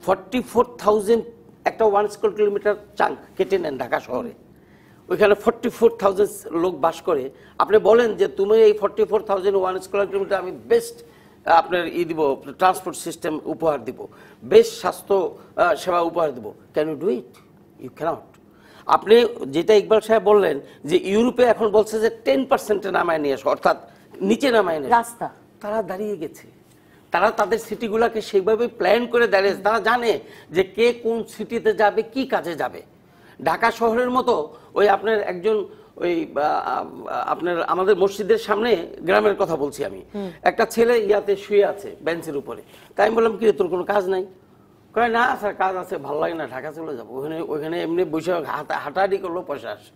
44,000 একটা 1 স্কয়ার কিলোমিটার চাঙ্ক কেটে নেন ঢাকা শহরে, ওইখানে 44,000 লোক বাস করে। আপনি বলেন যে তুমি এই 44,000 1 স্কয়ার কিলোমিটার আমি বেস্ট আপনার দিব, ট্রান্সপোর্ট সিস্টেম উপহার দিব, বেশ স্বাস্থ্য সেবা উপহার দিব, can you do it? You can't. আপনি যেটা ইকবাল সাহেব বললেন যে ইউরোপে এখন বলছে যে 10% নামায় নিয়ে আসো, অর্থাৎ নিচে নামায় নিয়ে আসো। রাস্তা তারা দাঁড়িয়ে গেছে, তারা তাদের সিটিগুলোকে সেইভাবে প্ল্যান করে দাঁড়িয়েছে। তারা জানে যে কে কোন সিটিতে যাবে, কি কাজে যাবে। ঢাকা শহরের মতো ওই আপনার একজন ওই আপনার আমাদের মসজিদের সামনে, গ্রামের কথা বলছি আমি, একটা ছেলে ইয়াতে শুয়ে আছে বেঞ্চের উপরে। তাই আমি বললাম, কি রে, তোর কোনো কাজ নাই? কয়, না স্যার, কাজ আছে, ভালো লাগে না, ঢাকা চলে যাবো। ওইখানে এমনি বসে হাঁটাহাঁটি করলো, পয়সা আসে।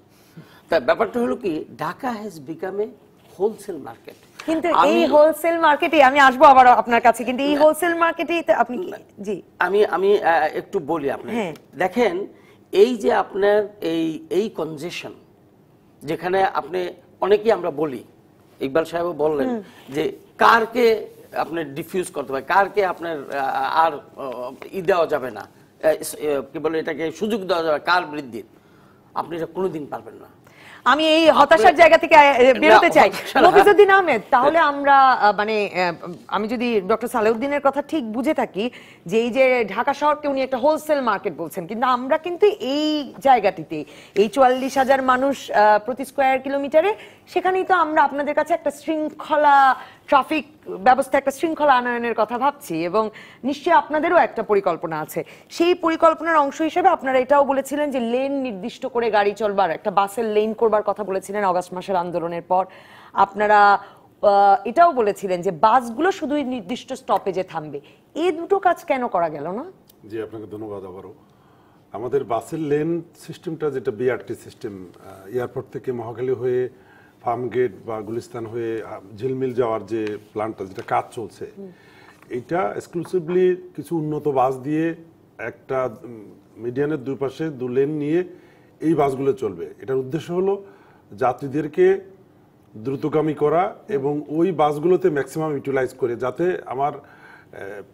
তা ব্যাপারটা হলো কি, Dhaka has become a wholesale market. কিন্তু এই হোলসেল মার্কেটে আমি আসবো আবার আপনার কাছে, কিন্তু এই হোলসেল মার্কেটে আপনি কি, জি আমি একটু বলি আপনাকে। হ্যাঁ। দেখেন, এই যে আপনার এই কনজেশন, যেখানে আপনি অনেকেই আমরা বলি, ইকবাল সাহেবও বললেন যে কারকে আপনার ডিফিউজ করতে হবে, কারকে আপনার আর দেওয়া যাবে না, কি বলে এটাকে সুযোগ দেওয়া যাবে কার বৃদ্ধির, আপনি এটা কোনোদিন পারবেন না। আমি এই হতাশার জায়গা থেকে বেরোতে চাই। মফিজউদ্দিন আহমেদ, তাহলে আমরা মানে আমি যদি ডক্টর সালেউদ্দিনের কথা ঠিক বুঝে থাকি, যে এই যে ঢাকা শহরকে উনি একটা হোলসেল মার্কেট বলছেন, কিন্তু আমরা কিন্তু এই জায়গাটিতে এই 44,000 মানুষ প্রতি স্কয়ার কিলোমিটারে, সেখানেই তো আমরা আপনাদের কাছে একটা শৃঙ্খলা, ট্রাফিক ব্যবস্থা, একটা শৃঙ্খলা আনয়নের কথা ভাবছি, এবং নিশ্চয়ই আপনাদেরও একটা পরিকল্পনা আছে। সেই পরিকল্পনার অংশ হিসেবে আপনারা এটাও বলেছিলেন যে লেন নির্দিষ্ট করে গাড়ি চলবার, একটা বাসের লেন করবার কথা বলেছিলেন আগস্ট মাসের আন্দোলনের পর। আপনারা এটাও বলেছিলেন যে বাসগুলো শুধুই নির্দিষ্ট স্টপেজে থামবে। এই দুটো কাজ কেন করা গেল না? জি, আপনাকে ধন্যবাদ আবারও। আমাদের বাসের লেন সিস্টেমটা, যেটা বিআরটি সিস্টেম, এয়ারপোর্ট থেকে মহাখালী হয়ে ফার্মগেট বা গুলিস্তান হয়ে ঝিলমিল যাওয়ার যে প্ল্যানটা, যেটা কাজ চলছে, এটা এক্সক্লুসিভলি কিছু উন্নত বাস দিয়ে একটা মিডিয়ানের দুই পাশে 2 লেন নিয়ে এই বাসগুলো চলবে। এটার উদ্দেশ্য হলো যাত্রীদেরকে দ্রুতগামী করা এবং ওই বাসগুলোতে ম্যাক্সিমাম ইউটিলাইজ করে, যাতে আমার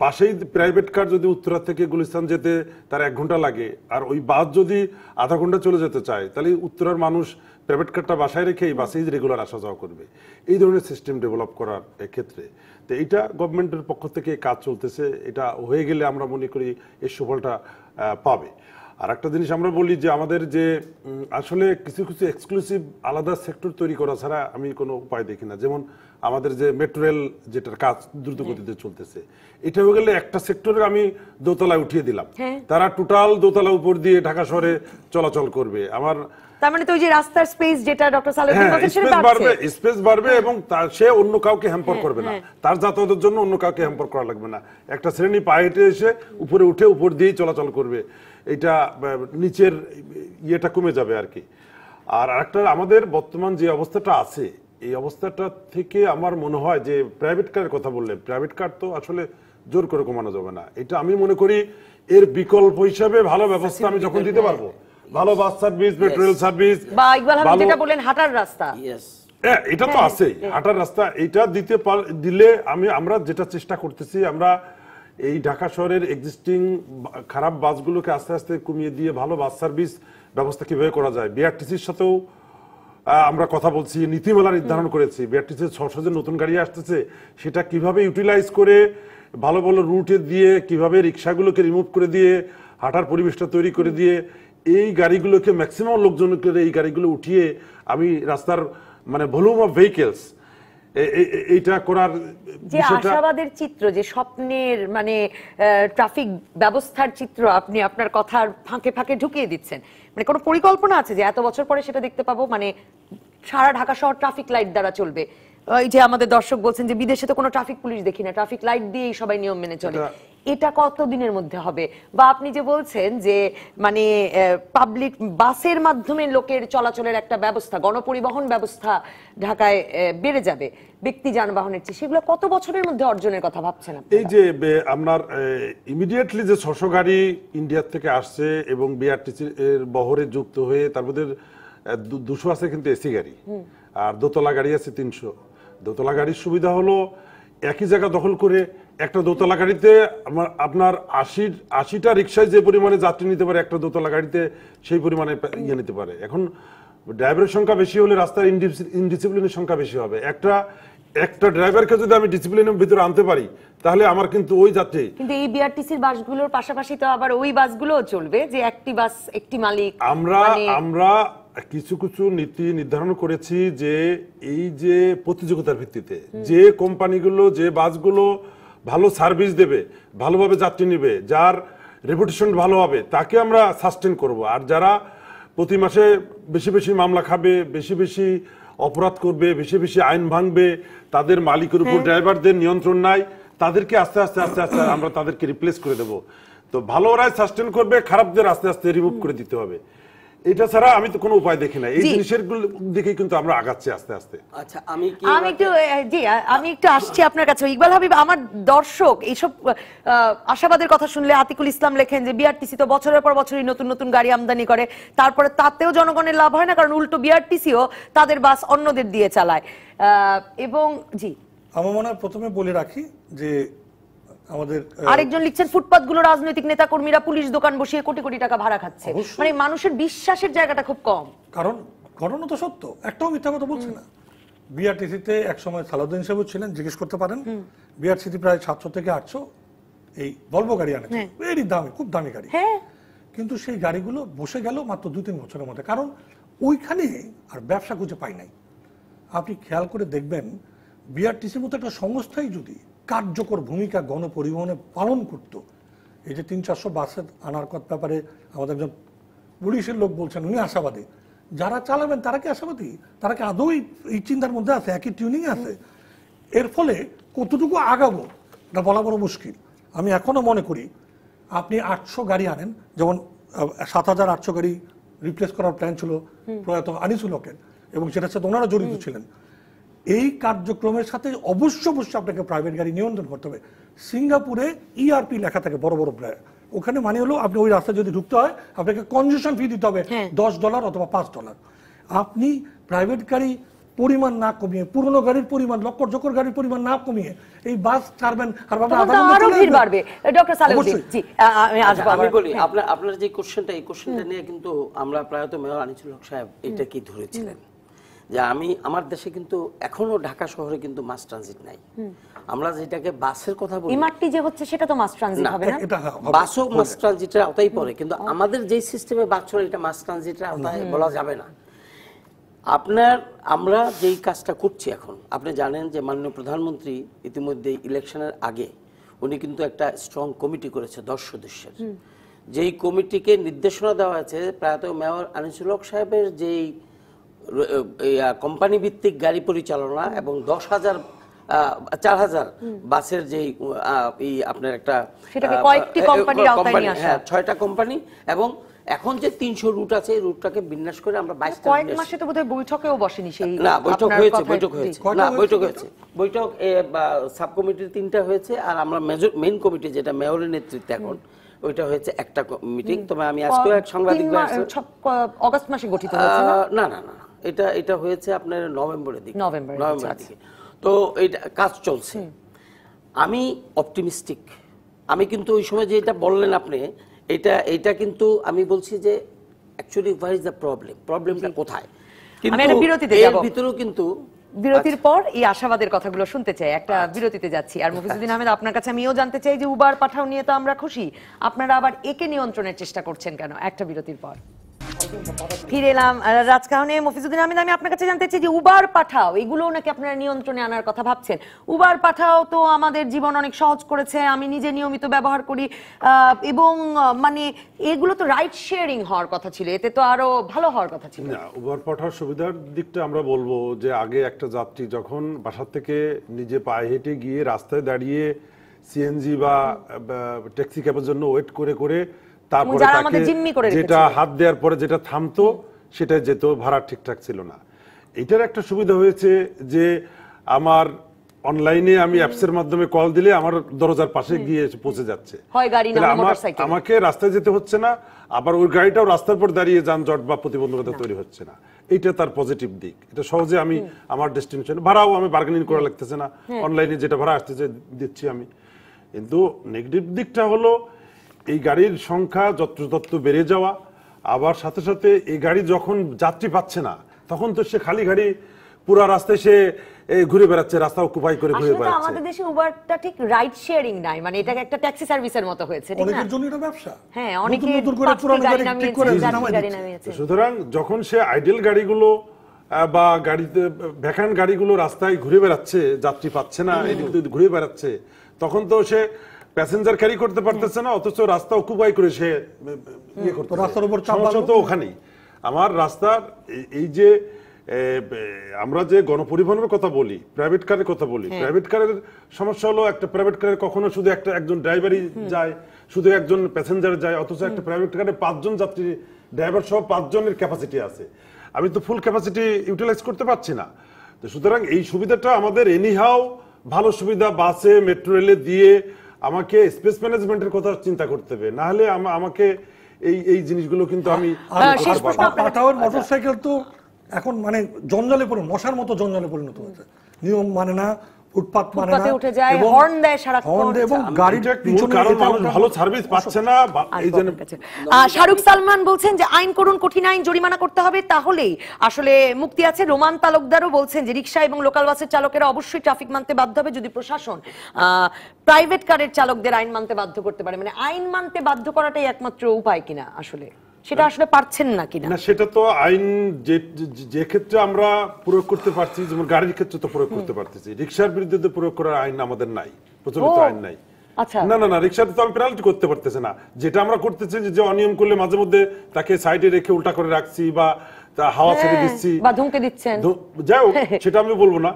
পাশেই প্রাইভেট কার যদি উত্তরা থেকে গুলিস্তান যেতে তার 1 ঘন্টা লাগে, আর ওই বাস যদি আধা ঘন্টা চলে যেতে চায়, তাহলে উত্তরার মানুষ প্রাইভেট কারটা বাসায় রেখে এই বাসেই রেগুলার আসা যাওয়া করবে। এই ধরনের সিস্টেম ডেভেলপ করার ক্ষেত্রে তো এইটা গভর্নমেন্টের পক্ষ থেকে কাজ চলতেছে। এটা হয়ে গেলে আমরা মনে করি এর সুফলটা পাবে। আর একটা জিনিস আমরা বলি যে আমাদের যে আসলে কিছু কিছু এক্সক্লুসিভ আলাদা সেক্টর তৈরি করা ছাড়া আমি কোনো উপায় দেখি না। যেমন আমাদের যে মেট্রো রেল, যেটার কাজ দ্রুত গতিতে চলতেছে, এটা হয়ে গেলে একটা সেক্টরে আমি দোতলায় উঠিয়ে দিলাম, তারা টোটাল দোতলা উপর দিয়ে ঢাকা শহরে চলাচল করবে। আমার তার মানে তো ওই যে রাস্তার স্পেস, যেটা ডক্টর সালেউদ্দিন বলছেন, সেটা বাড়বে, স্পেস বাড়বে, এবং সে অন্য কাউকে হ্যাম্পার করবে না, তার যাতায়াতের জন্য অন্য কাউকে হ্যাম্পার করা লাগবে না। একটা শ্রেণী পায়ে হেঁটে এসে উপরে উঠে উপর দিয়েই চলাচল করবে। এটা নিচের ইয়েটা কমে যাবে আর কি। আর আরেকটা, আমাদের বর্তমান যে অবস্থাটা আছে, এই অবস্থাটা থেকে আমার মনে হয় যে প্রাইভেট কারের কথা বললে, প্রাইভেট কার তো আসলে জোর করে কমানো যাবে না। এটা আমি মনে করি এর বিকল্প হিসাবে ভালো ব্যবস্থা আমি যখন দিতে পারবো, ভালো bus service, metro rail service, বা ইকবাল আহমেদ যেটা বলেন হাঁটার রাস্তা, এটা তো আছে, হাঁটার রাস্তা, এটা দিলে আমরা যেটা চেষ্টা করতেছি, আমরা এই ঢাকা শহরের এক্সিস্টিং খারাপ বাসগুলোকে আস্তে আস্তে কমিয়ে দিয়ে ভালো বাস সার্ভিস ব্যবস্থা কিভাবে করা যায়, বিআরটিসির সাথেও আমরা কথা বলছি, নীতিমালা নির্ধারণ করেছি, বিআরটিসি 600 যে নতুন গাড়ি আসতেছে সেটা কিভাবে ইউটিলাইজ করে ভালো ভালো রুটে দিয়ে কিভাবে রিক্সাগুলোকে রিমুভ করে দিয়ে হাঁটার পরিবেশটা তৈরি করে দিয়ে এই গাড়িগুলোকে ম্যাক্সিমাম লোকজনকে এই গাড়িগুলো উঠিয়ে আমি রাস্তার মানে ভলিউম অফ ভেহিকেলস এইটা করার যে আশাবাদের চিত্র, যে স্বপ্নের মানে ট্রাফিক ব্যবস্থার চিত্র আপনি আপনার কথার ফাঁকে ফাঁকে ঢুকিয়ে দিচ্ছেন, মানে কোনো পরিকল্পনা আছে যে এত বছর পরে সেটা দেখতে পাবো, মানে সারা ঢাকা শহর ট্রাফিক লাইট দ্বারা চলবে? ওই যে আমাদের দর্শক বলছেন যে বিদেশে তো কোনো ট্রাফিক পুলিশ দেখি না, ট্রাফিক লাইট দিয়েই সবাই নিয়ম মেনে চলে, এটা কত দিনের মধ্যে হবে? বা আপনি যে বলছেন যে মানে পাবলিক বাসের মাধ্যমে লোকের চলাচলের একটা ব্যবস্থা, গণপরিবহন ব্যবস্থা ঢাকায় বেড়ে যাবে ব্যক্তি যানবাহনের চেয়ে, সেগুলো কত বছরের মধ্যে অর্জনের কথা ভাবছেন আপনারা? এই যে আপনার ইমিডিয়েটলি যে 600 গাড়ি ইন্ডিয়া থেকে আসছে এবং বিআরটিসি এর বহরে যুক্ত হয়ে তার মধ্যে 200 আছে কিন্তু এসি গাড়ি, আর দোতলা গাড়ি আছে 300। দোতলা গাড়ির সুবিধা হলো একই জায়গা দখল করে একটা দোতলা গাড়িতে আপনার 80টা রিক্সায় যে পরিমাণে যাত্রী নিতে পারে একটা দোতলা গাড়িতে সেই পরিমাণে ইয়ে নিতে পারে। এখন ড্রাইভারের সংখ্যা বেশি হলে রাস্তার ইনডিসিপ্লিনের সংখ্যা বেশি হবে। একটা ড্রাইভারকে যদি আমি ডিসিপ্লিনের ভিতরে আনতে পারি তাহলে আমার কিন্তু ওই যাত্রী, কিন্তু এই বিআরটিসির বাসগুলোর পাশাপাশি তো আবার ওই বাসগুলোও চলবে যে একটি বাস একটি মালিক। আমরা কিছু কিছু নীতি নির্ধারণ করেছি যে এই যে প্রতিযোগিতার ভিত্তিতে যে কোম্পানিগুলো যে বাসগুলো ভালো সার্ভিস দেবে, ভালোভাবে যাত্রী নেবে, যার রেপুটেশন ভালো হবে তাকে আমরা সাস্টেন করব। আর যারা প্রতি মাসে বেশি বেশি মামলা খাবে, বেশি বেশি অপরাধ করবে, বেশি বেশি আইন ভাঙবে, তাদের মালিকের উপর ড্রাইভারদের নিয়ন্ত্রণ নাই, তাদেরকে আস্তে আস্তে আস্তে আস্তে আমরা তাদেরকে রিপ্লেস করে দেব। তো ভালো ওরাই সাস্টেন করবে, খারাপদের আস্তে আস্তে রিমুভ করে দিতে হবে। এটা ছাড়া আমি তো কোনো উপায় দেখি না। এই জিনিসের দিকে কিন্তু আমরা আগাচ্ছি আস্তে আস্তে। আচ্ছা আমি একটু আসছি আপনার কাছে। ইকবাল হাবিব, আমার দর্শক এইসব আশাবাদের কথা শুনলে, আতিকুল ইসলাম লেখেন যে বিআরটিসি তো বছরের পর বছরই নতুন নতুন গাড়ি আমদানি করে, তারপরে তাতেও জনগণের লাভ হয় না, কারণ উল্টো বিআরটিসিও তাদের বাস অন্যদের দিয়ে চালায়। এবং জি আমার মনে হয় প্রথমে বলে রাখি যে আমাদের আরেকজন লিখছেন ফুটপাতগুলো রাজনৈতিক নেতা কর্মীরা পুলিশ দোকান বসিয়ে কোটি কোটি টাকা ভাড়া খাচ্ছে, মানে মানুষের বিশ্বাসের জায়গাটা খুব কম। কারণ ঘটনা তো সত্য, একটাও মিথ্যা কথা বলছে না। বিআরটিসিতে একসময় সালাউদ্দিন সাহেব ছিলেন, জিজ্ঞেস করতে পারেন, বিআরটিসি প্রায় 700 থেকে 800 এই ভলভো গাড়ি আনেছে, ভেরি দামি, খুব দামি গাড়ি। কিন্তু সেই গাড়িগুলো বসে গেল মাত্র 2-3 বছরের মধ্যে, কারণ ওইখানে আর ব্যবসা খুঁজে পাই নাই। আপনি খেয়াল করে দেখবেন বিআরটিসির মতো একটা সংস্থাই যদি কার্যকর ভূমিকা গণপরিবহনে পালন করত, এই যে 300-400 বাসের আনার ব্যাপারে আমাদের একজন পুলিশের লোক বলছেন উনি আশাবাদী, যারা চালাবেন তারা কি আশাবাদী? তারা কি আদৌ এই চিন্তার মধ্যে আছে, একই টিউনিং আছে? এর ফলে কতটুকু আগাবো এটা বলা বড় মুশকিল। আমি এখনো মনে করি আপনি 800 গাড়ি আনেন, যেমন 7800 গাড়ি রিপ্লেস করার প্ল্যান ছিল প্রয়াত আনিসুল হকের, এবং সেটার সাথে ওনারা জড়িত ছিলেন। এই কার্যক্রমের সাথে অবশ্যই আপনাকে প্রাইভেট গাড়ি নিয়ন্ত্রণ করতে হবে। সিঙ্গাপুরে ইআরপি লেখা থাকে বড় বড় প্রায়, ওখানে মানে হলো আপনি ওই রাস্তায় যদি ঢুকতে হয় আপনাকে কনজেশন ফি দিতে হবে $10 অথবা $5। আপনি প্রাইভেট গাড়ি পরিমাণ না কমিয়ে, পুরনো গাড়ির পরিমাণ, লক্কর গাড়ির পরিমাণ না কমিয়ে এই বাস ছাড়বেন, আর আরো ভিড় বাড়বে। ডক্টর সালেউদ্দিন জি, আমি বলি আপনার যে কোশ্চেনটা, এই কোশ্চেনটা নিয়ে কিন্তু আমরা প্রায়ত মেয়র আনিসুল হক সাহেব এটা কি ধরেছিলেন যে আমার দেশে কিন্তু এখনো ঢাকা শহরে কিন্তু মাস ট্রানজিট নাই। আমরা যেটাকে বাসের কথা বলি, এমআরটি যে হচ্ছে সেটা তো মাস ট্রানজিট হবে না, বাসও মাস ট্রানজিটের আওতায় পড়ে, কিন্তু আমাদের যেই সিস্টেমে বাস চলে এটা মাস ট্রানজিটের আওতায় বলা যাবে না। আমরা যেই কাজটা করছি এখন, আপনি জানেন যে মাননীয় প্রধানমন্ত্রী ইতিমধ্যে ইলেকশনের আগে উনি কিন্তু একটা স্ট্রং কমিটি করেছে 10 সদস্যের, যেই কমিটিকে নির্দেশনা দেওয়া হয়েছে প্রায়ত মেয়র আনিসুল হক সাহেবের যেই কোম্পানি ভিত্তিক গাড়ি পরিচালনা এবং 4,000 বাসের যে আপনার একটা কয়েকটি কোম্পানির আওতায় নিয়ে আসা, 6টা কোম্পানি, এবং এখন যে 300 রুট আছে এই রুটটাকে বিন্যাস করে আমরা 22টা, কয়েক মাসে তো বোধহয় বৈঠকেও বসেনি সেই, না বৈঠক হয়েছে সাব কমিটির 3টা হয়েছে, আর আমরা মেইন কমিটি যেটা মেয়রের নেতৃত্বে এখন ওইটা হয়েছে একটা মিটিং। তবে আমি আজকে এক সাংবাদিক অগস্ট মাসে গঠিত হয়েছে না, এটা হয়েছে আপনার নভেম্বরের দিকে। আচ্ছা। তো এইটা কাজ চলছে। আমি অপটিমিস্টিক। আমি কিন্তু ওই সময় যেটা বললেন আপনি, এটা কিন্তু আমি বলছি যে অ্যাকচুয়ালি হোয়াট ইজ দ্য প্রবলেমটা কোথায়? আমি একটা বিরতিতে এর যাব, ভিতরেও কিন্তু বিরতির পর এই আশাবাদের কথাগুলো শুনতে চাই। একটা বিরতিতে যাচ্ছি। আর মফিজউদ্দিন আহমেদ, আপনার কাছে আমিও জানতে চাই যে উবার পাঠাও নিয়ে তো আমরা খুশি, আপনারা আবার একে নিয়ন্ত্রণের চেষ্টা করছেন কেন? একটা বিরতির পর ফিরে এলাম রাজকাহনে। মফিজউদ্দিন আহমেদ, আমি আপনার কাছে জানতে চাই যে উবার পাঠাও এগুলো নাকি আপনারা নিয়ন্ত্রণে আনার কথা ভাবছেন। উবার পাঠাও তো আমাদের জীবন অনেক সহজ করেছে, আমি নিজে নিয়মিত ব্যবহার করি, এবং মানে এগুলো তো রাইড শেয়ারিং হওয়ার কথা ছিল, এতে তো আরো ভালো হওয়ার কথা ছিল। না, উবার পাঠার সুবিধার দিকটা আমরা বলবো যে আগে একটা যাত্রী যখন বাসার থেকে নিজে পায়ে হেঁটে গিয়ে রাস্তায় দাঁড়িয়ে সিএনজি বা ট্যাক্সি ক্যাবের জন্য ওয়েট করে করে তারপরে যারা তাকে আমাদের জিম্মি করে যেটা রেখেছিল। হাত দেওয়ার পরে যেটা থামতো সেটা যেত, ভাড়া ঠিকঠাক ছিল না। এটার একটা সুবিধা হয়েছে যে আমার অনলাইনে আমি অ্যাপসের মাধ্যমে কল দিলে আমার দরজার পাশে গিয়ে এসে পৌঁছে যাচ্ছে। হয় গাড়ি না তাহলে হয় মোটরসাইকেল। আমাকে রাস্তায় যেতে হচ্ছে না, আবার ওই গাড়িটাও রাস্তার পর দাঁড়িয়ে যানজট বা প্রতিবন্ধকতা তৈরি হচ্ছে না। এইটা তার পজিটিভ দিক। এটা সহজে আমি আমার ডেস্টিনেশন ভাড়াও আমি বার্গেনিং করা লাগতেছে না, অনলাইনে যেটা ভাড়া আসতেছে দিচ্ছি আমি। কিন্তু নেগেটিভ দিকটা হলো এই গাড়ির সংখ্যা যত্রতত্র বেড়ে যাওয়া, আবার সাথে সাথে এই গাড়ি যখন যাত্রী পাচ্ছে না তখন তো সে খালি গাড়ি পুরো রাস্তায় সে ঘুরে বেড়াচ্ছে, রাস্তা অকুপাই করে ঘুরে আসলে তো বেড়াচ্ছে। আমাদের দেশে উবারটা ঠিক রাইড শেয়ারিং নাই, মানে এটাকে একটা ট্যাক্সি সার্ভিসের মতো হয়েছে, ঠিক না? অনেকের জন্য এটা ব্যবসা। হ্যাঁ, নতুন অনেকে নতুন করে পাঁচটি পুরানো গাড়ি গাড়ি ঠিক করে নামিয়েছে, নামায় চারটি গাড়ি দিচ্ছে। নামিয়েছে। সুতরাং যখন সে আইডেল গাড়িগুলো বা গাড়িতে ভ্যাকান্ট গাড়িগুলো রাস্তায় ঘুরে বেড়াচ্ছে, যাত্রী পাচ্ছে না, এদিক ওদিক ঘুরে বেড়াচ্ছে, তখন তো সে প্যাসেঞ্জার ক্যারি করতে পারতেছে না, অথচ রাস্তা অকুপাই করে সে ইয়ে করতে রাস্তার উপর চাপ সমস্যা তো ওখানেই। আমার রাস্তার এই যে আমরা যে গণপরিবহনের কথা বলি, প্রাইভেট কারের কথা বলি, প্রাইভেট কারের সমস্যা হলো একটা প্রাইভেট কারে কখনো শুধু একজন ড্রাইভারই যায়, শুধু একজন প্যাসেঞ্জার যায়, অথচ একটা প্রাইভেট কারে 5 জন যাত্রী, ড্রাইভার সহ 5 জনের ক্যাপাসিটি আছে। আমি তো ফুল ক্যাপাসিটি ইউটিলাইজ করতে পারছি না। তো সুতরাং এই সুবিধাটা আমাদের এনিহাও ভালো সুবিধা বাসে মেট্রো রেলে দিয়ে আমাকে স্পেস ম্যানেজমেন্টের কথা চিন্তা করতে হবে, না হলে আমাকে এই জিনিসগুলো কিন্তু আমি শেষ প্রশ্ন আপনার কাছে। পাঠাওয়ের মোটরসাইকেল তো এখন মানে জঞ্জালে মশার মতো জঞ্জালে পরিণত হয়েছে, নিয়ম মানে না, ফুটপাত মানে না, ফুটপাতে উঠে যায়, এবং হর্ন দেয় সারাক্ষণ। হর্ন দেয় এবং গাড়ির মূল পিছনে কারণ এটা মানুষ ওটা ভালো সার্ভিস পাচ্ছে না, এই জন্য। শাহরুখ সালমান বলছেন যে আইন করুন, কঠিন আইন, জরিমানা করতে হবে, তাহলেই আসলে মুক্তি আছে। রোমান তালুকদারও বলছেন যে রিকশা এবং লোকাল বাসের চালকেরা অবশ্যই ট্রাফিক মানতে বাধ্য হবে যদি প্রশাসন প্রাইভেট কারের চালকদের আইন মানতে বাধ্য করতে পারে। মানে আইন মানতে বাধ্য করাটাই একমাত্র উপায় কিনা, আসলে সেটা আসলে পারছেন না কিনা? না, সেটা তো আইন যে ক্ষেত্রে আমরা প্রয়োগ করতে পারছি, যেমন গাড়ির ক্ষেত্রে তো প্রয়োগ করতে পারতেছি, রিকশার বিরুদ্ধে তো প্রয়োগ করার আইন আমাদের নাই, প্রচলিত আইন নাই। আচ্ছা, না না না, রিকশাতে তো আমি পেনাল্টি করতে পারতেছি না। যেটা আমরা করতেছি যে অনিয়ম করলে মাঝে মধ্যে তাকে সাইডে রেখে উল্টা করে রাখছি বা হাওয়া ছেড়ে দিচ্ছি বা ধমকে দিচ্ছেন, যাই হোক, সেটা আমি বলবো না।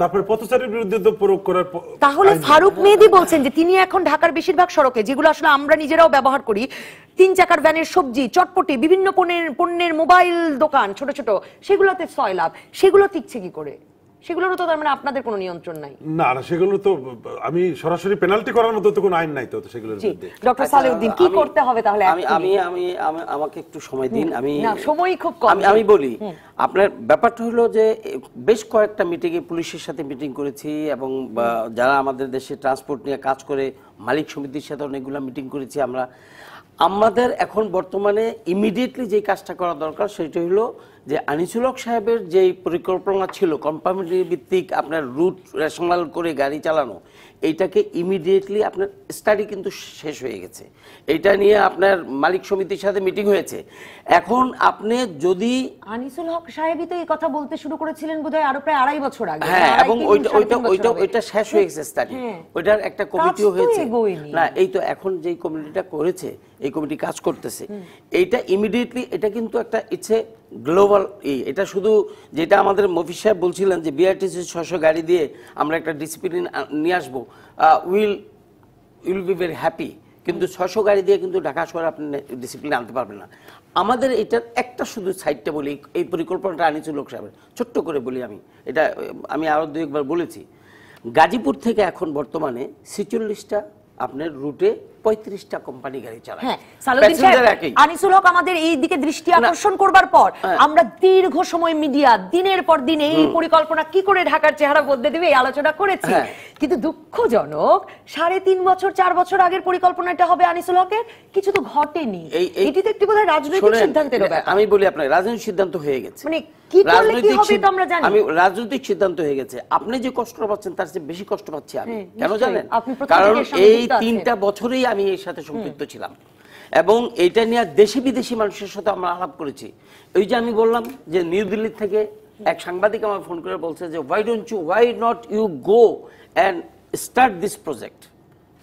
তারপরে পথচারীর বিরুদ্ধে তো প্রয়োগ করার তাহলে ফারুক মেহেদী বলছেন যে তিনি এখন ঢাকার বেশিরভাগ সড়কে, যেগুলো আসলে আমরা নিজেরাও ব্যবহার করি, 3 চাকার ভ্যানের সবজি, চটপটি, বিভিন্ন পণ্যের মোবাইল দোকান, ছোট ছোট, সেগুলোতে সয়লাভ, সেগুলো টিকছে কি করে? সেগুলোরও তো তার মানে আপনাদের কোনো নিয়ন্ত্রণ নাই। না না, সেগুলো তো আমি সরাসরি পেনাল্টি করার মতো তো কোনো আইন নাই তো সেগুলোর জি, বিরুদ্ধে। ডক্টর সালেউদ্দিন, কি করতে হবে তাহলে? আমাকে একটু সময় দিন। না, সময় খুব কম। আমি বলি, আপনার ব্যাপারটা হলো যে বেশ কয়েকটা মিটিংয়ে পুলিশের সাথে মিটিং করেছি এবং যারা আমাদের দেশে ট্রান্সপোর্ট নিয়ে কাজ করে মালিক সমিতির সাথে অনেকগুলো মিটিং করেছি আমরা। আমাদের এখন বর্তমানে ইমিডিয়েটলি যে কাজটা করা দরকার সেটা হলো যে আনিসুল হক সাহেবের যে পরিকল্পনা ছিল কনফার্মিটি ভিত্তিক আপনার রুট রেশনাল করে গাড়ি চালানো, এইটাকে ইমিডিয়েটলি আপনার স্টাডি কিন্তু শেষ হয়ে গেছে। এইটা নিয়ে আপনার মালিক সমিতির সাথে মিটিং হয়েছে। এখন আপনি যদি আনিসুল হক সাহেবই তো এই কথা বলতে শুরু করেছিলেন বোধহয় আরো প্রায় 2.5 বছর আগে। হ্যাঁ, এবং ওইটা শেষ হয়ে গেছে স্টাডি, ওইটার একটা কমিটিও হয়েছে। না, এই তো এখন যেই কমিটিটা করেছে, এই কমিটি কাজ করতেছে, এইটা ইমিডিয়েটলি, এটা কিন্তু একটা ইচ্ছে গ্লোবাল। এটা শুধু যেটা আমাদের মফিজ সাহেব বলছিলেন যে বিআরটিসি 600 গাড়ি দিয়ে আমরা একটা ডিসিপ্লিন নিয়ে আসবো, উইল বি ভেরি হ্যাপি, কিন্তু 600 গাড়ি দিয়ে কিন্তু ঢাকা শহরে আপনি ডিসিপ্লিন আনতে পারবেন না। আমাদের এটার একটা শুধু সাইডটা বলি, এই পরিকল্পনাটা আনিসুল হক সাহেবের, ছোট্ট করে বলি আমি আরো 2-1 বার বলেছি। গাজীপুর থেকে এখন বর্তমানে 46টা আপনার রুটে 35টা কোম্পানি গাড়ি চালায়। হ্যাঁ, সালাউদ্দিন সাহেব, Passenger একই। আনিসুল হক আমাদের এই দিকে দৃষ্টি আকর্ষণ করবার পর আমরা দীর্ঘ সময় মিডিয়া দিনের পর দিন এই পরিকল্পনা কি করে ঢাকার চেহারা বদলে দেবে এই আলোচনা করেছি, কিন্তু দুঃখজনক 3.5 বছর 4 বছর আগের পরিকল্পনাটা হবে আনিসুল হকের, কিছু তো ঘটেনি। এটি তো একটি বোধহয় রাজনৈতিক সিদ্ধান্তের ব্যাপার। আমি বলি আপনাকে, রাজনৈতিক সিদ্ধান্ত হয়ে গেছে, মানে কি করলে কি হবে তো আমরা জানি। আমি রাজনৈতিক সিদ্ধান্ত হয়ে গেছে। আপনি যে কষ্ট পাচ্ছেন তার চেয়ে বেশি কষ্ট পাচ্ছি আমি। কেন নিশ্চয়ই। জানেন? আপনি প্রথম কারণ থেকে এর সঙ্গে এই যুক্ত আছেন। 3টা বছরেই আমি এর সাথে সম্পৃক্ত ছিলাম এবং এটা নিয়ে দেশি বিদেশি মানুষের সাথে আমরা আলাপ করেছি। ওই যে আমি বললাম যে নিউ দিল্লি থেকে এক সাংবাদিক আমার ফোন করে বলছে যে why not you go and start this project।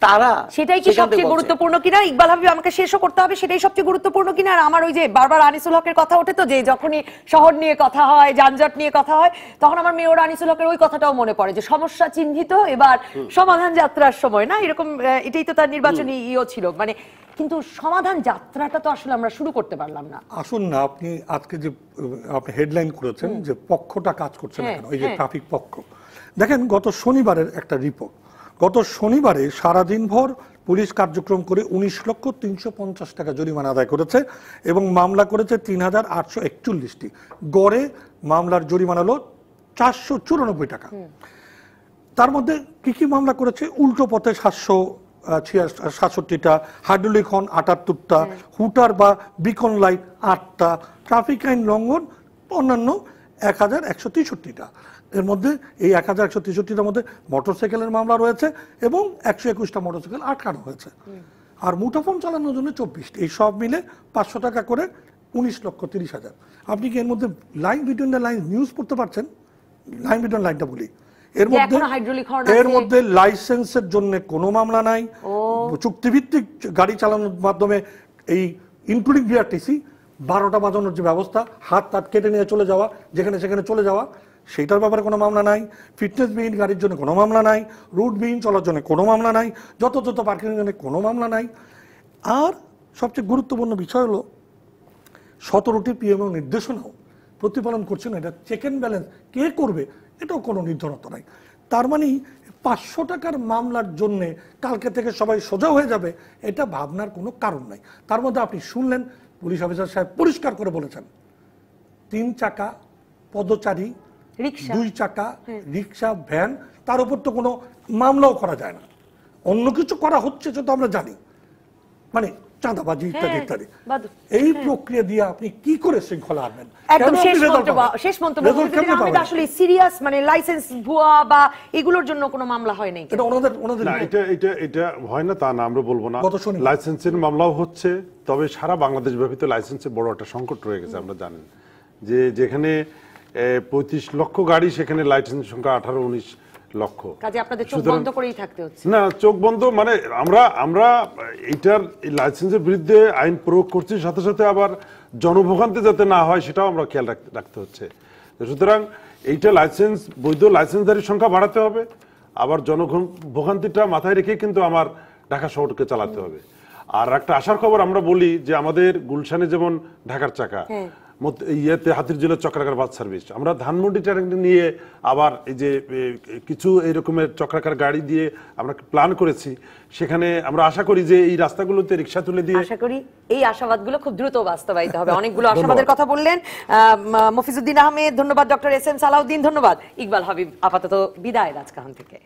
তারা সেটাই কি সবচেয়ে গুরুত্বপূর্ণ কিনা ইকবাল হাবিব, আমাকে শেষও করতে হবে, সেটাই সবচেয়ে গুরুত্বপূর্ণ কিনা? আর আমার ওই যে বারবার আনিসুল হকের কথা ওঠে তো, যে যখনই শহর নিয়ে কথা হয়, যানজট নিয়ে কথা হয়, তখন আমার মেয়র আনিসুল হকের ওই কথাটাও মনে পড়ে যে সমস্যা চিহ্নিত, এবার সমাধান যাত্রার সময় না, এরকম এটাই তো তার নির্বাচনী ইও ছিল। মানে কিন্তু সমাধান যাত্রাটা তো আসলে আমরা শুরু করতে পারলাম না। আসুন না, আপনি আজকে যে আপনি হেডলাইন করেছেন যে পক্ষটা কাজ করছে না কেন, ওই যে ট্রাফিক পক্ষ, দেখেন গত শনিবারের একটা রিপোর্ট, গত শনিবারে সারাদিন ভর পুলিশ কার্যক্রম করে 19,350,000 টাকা জরিমানা আদায় করেছে এবং মামলা করেছে 3,841টি। গড়ে মামলার জরিমানা হলো 494 টাকা। তার মধ্যে কি কি মামলা করেছে? উল্টো পথে 767টা, হাইড্রোলিক হর্ন 78টা, হুটার বা বিকন লাইট 8টা, ট্রাফিক আইন লঙ্ঘন অন্যান্য 1,163টা। এর মধ্যে এই 1,163টার মধ্যে মোটরসাইকেলের মামলা রয়েছে এবং 121টা মোটরসাইকেল আটকানো হয়েছে। আর মুঠোফোন চালানোর জন্য 24টি। এই সব মিলে 500 টাকা করে 19,30,000। আপনি কি এর মধ্যে line between the line news পড়তে পারছেন? লাইন বিটুইন লাইনটা বলি, এর মধ্যে লাইসেন্সের জন্য কোনো মামলা নাই, চুক্তিভিত্তিক গাড়ি চালানোর মাধ্যমে এই ইনক্লুডিং বিআরটিসি 12টা বাজানোর যে ব্যবস্থা, হাত তাত কেটে নিয়ে চলে যাওয়া, যেখানে সেখানে চলে যাওয়া, সেইটার ব্যাপারে কোনো মামলা নাই। ফিটনেসবিহীন গাড়ির জন্য কোনো মামলা নাই, রুটবিহীন চলার জন্য কোনো মামলা নাই, যথাযথ পার্কিংয়ের জন্য কোনো মামলা নাই। আর সবচেয়ে গুরুত্বপূর্ণ বিষয় হলো 17টি পিএমও নির্দেশনাও প্রতিপালন করছে না। এটা চেক অ্যান্ড ব্যালেন্স কে করবে এটাও কোনো নির্ধারণতা নাই। তার মানে 500 টাকার মামলার জন্যে কালকে থেকে সবাই সোজা হয়ে যাবে, এটা ভাবনার কোনো কারণ নাই। তার মধ্যে আপনি শুনলেন পুলিশ অফিসার সাহেব পরিষ্কার করে বলেছেন 3 চাকা পদচারী, 2 চাকা রিক্সা, ভ্যান, তার উপর তো কোনো মামলাও করা যায় না। অন্য কিছু করা হচ্ছে সেটা আমরা জানি, মানে চাঁদাবাজি ইত্যাদি ইত্যাদি। এই প্রক্রিয়া দিয়ে আপনি কি করে শৃঙ্খলা আনবেন? একদম শেষ মন্তব্য আসলে সিরিয়াস, মানে লাইসেন্স ভুয়া বা এগুলোর জন্য কোনো মামলা হয় নাই। এটা হয় না তা না আমরা বলবো না। লাইসেন্সের মামলাও হচ্ছে, তবে সারা বাংলাদেশ ব্যাপী লাইসেন্সের বড় একটা সংকট রয়ে গেছে। আমরা জানেন যে যেখানে 35 লক্ষ গাড়ি, সেখানে লাইসেন্সের সংখ্যা 18-19 লক্ষ। কাজে আপনাদের চোখ বন্ধ করেই থাকতে হচ্ছে। না, চোখ বন্ধ মানে আমরা এইটার লাইসেন্সের বিরুদ্ধে আইন প্রয়োগ করছি, সাথে সাথে আবার জনভোগান্তি যাতে না হয় সেটাও আমরা খেয়াল রাখতে হচ্ছে। সুতরাং এইটা বৈধ লাইসেন্সধারীর সংখ্যা বাড়াতে হবে, আবার জনভোগান্তিটা মাথায় রেখে কিন্তু আমার ঢাকা শহরকে চালাতে হবে। আর একটা আশার খবর আমরা বলি যে আমাদের গুলশানে যেমন ঢাকার চাকা, হাতিরঝিলের চক্রাকার বাস সার্ভিস, আমরা ধানমন্ডি ট্যারেন্ট নিয়ে আবার এই যে কিছু এই রকমের চক্রাকার গাড়ি দিয়ে আমরা প্ল্যান করেছি। সেখানে আমরা আশা করি যে এই রাস্তাগুলোতে রিক্সা তুলে দিয়ে, আশা করি এই আশাবাদগুলো খুব দ্রুত বাস্তবায়িত হবে। অনেকগুলো আশাবাদের কথা বললেন মফিজউদ্দিন আহমেদ, ধন্যবাদ ডক্টর এস এম সালাউদ্দিন, ধন্যবাদ ইকবাল হাবিব। আপাতত বিদায় রাজকাহন থেকে।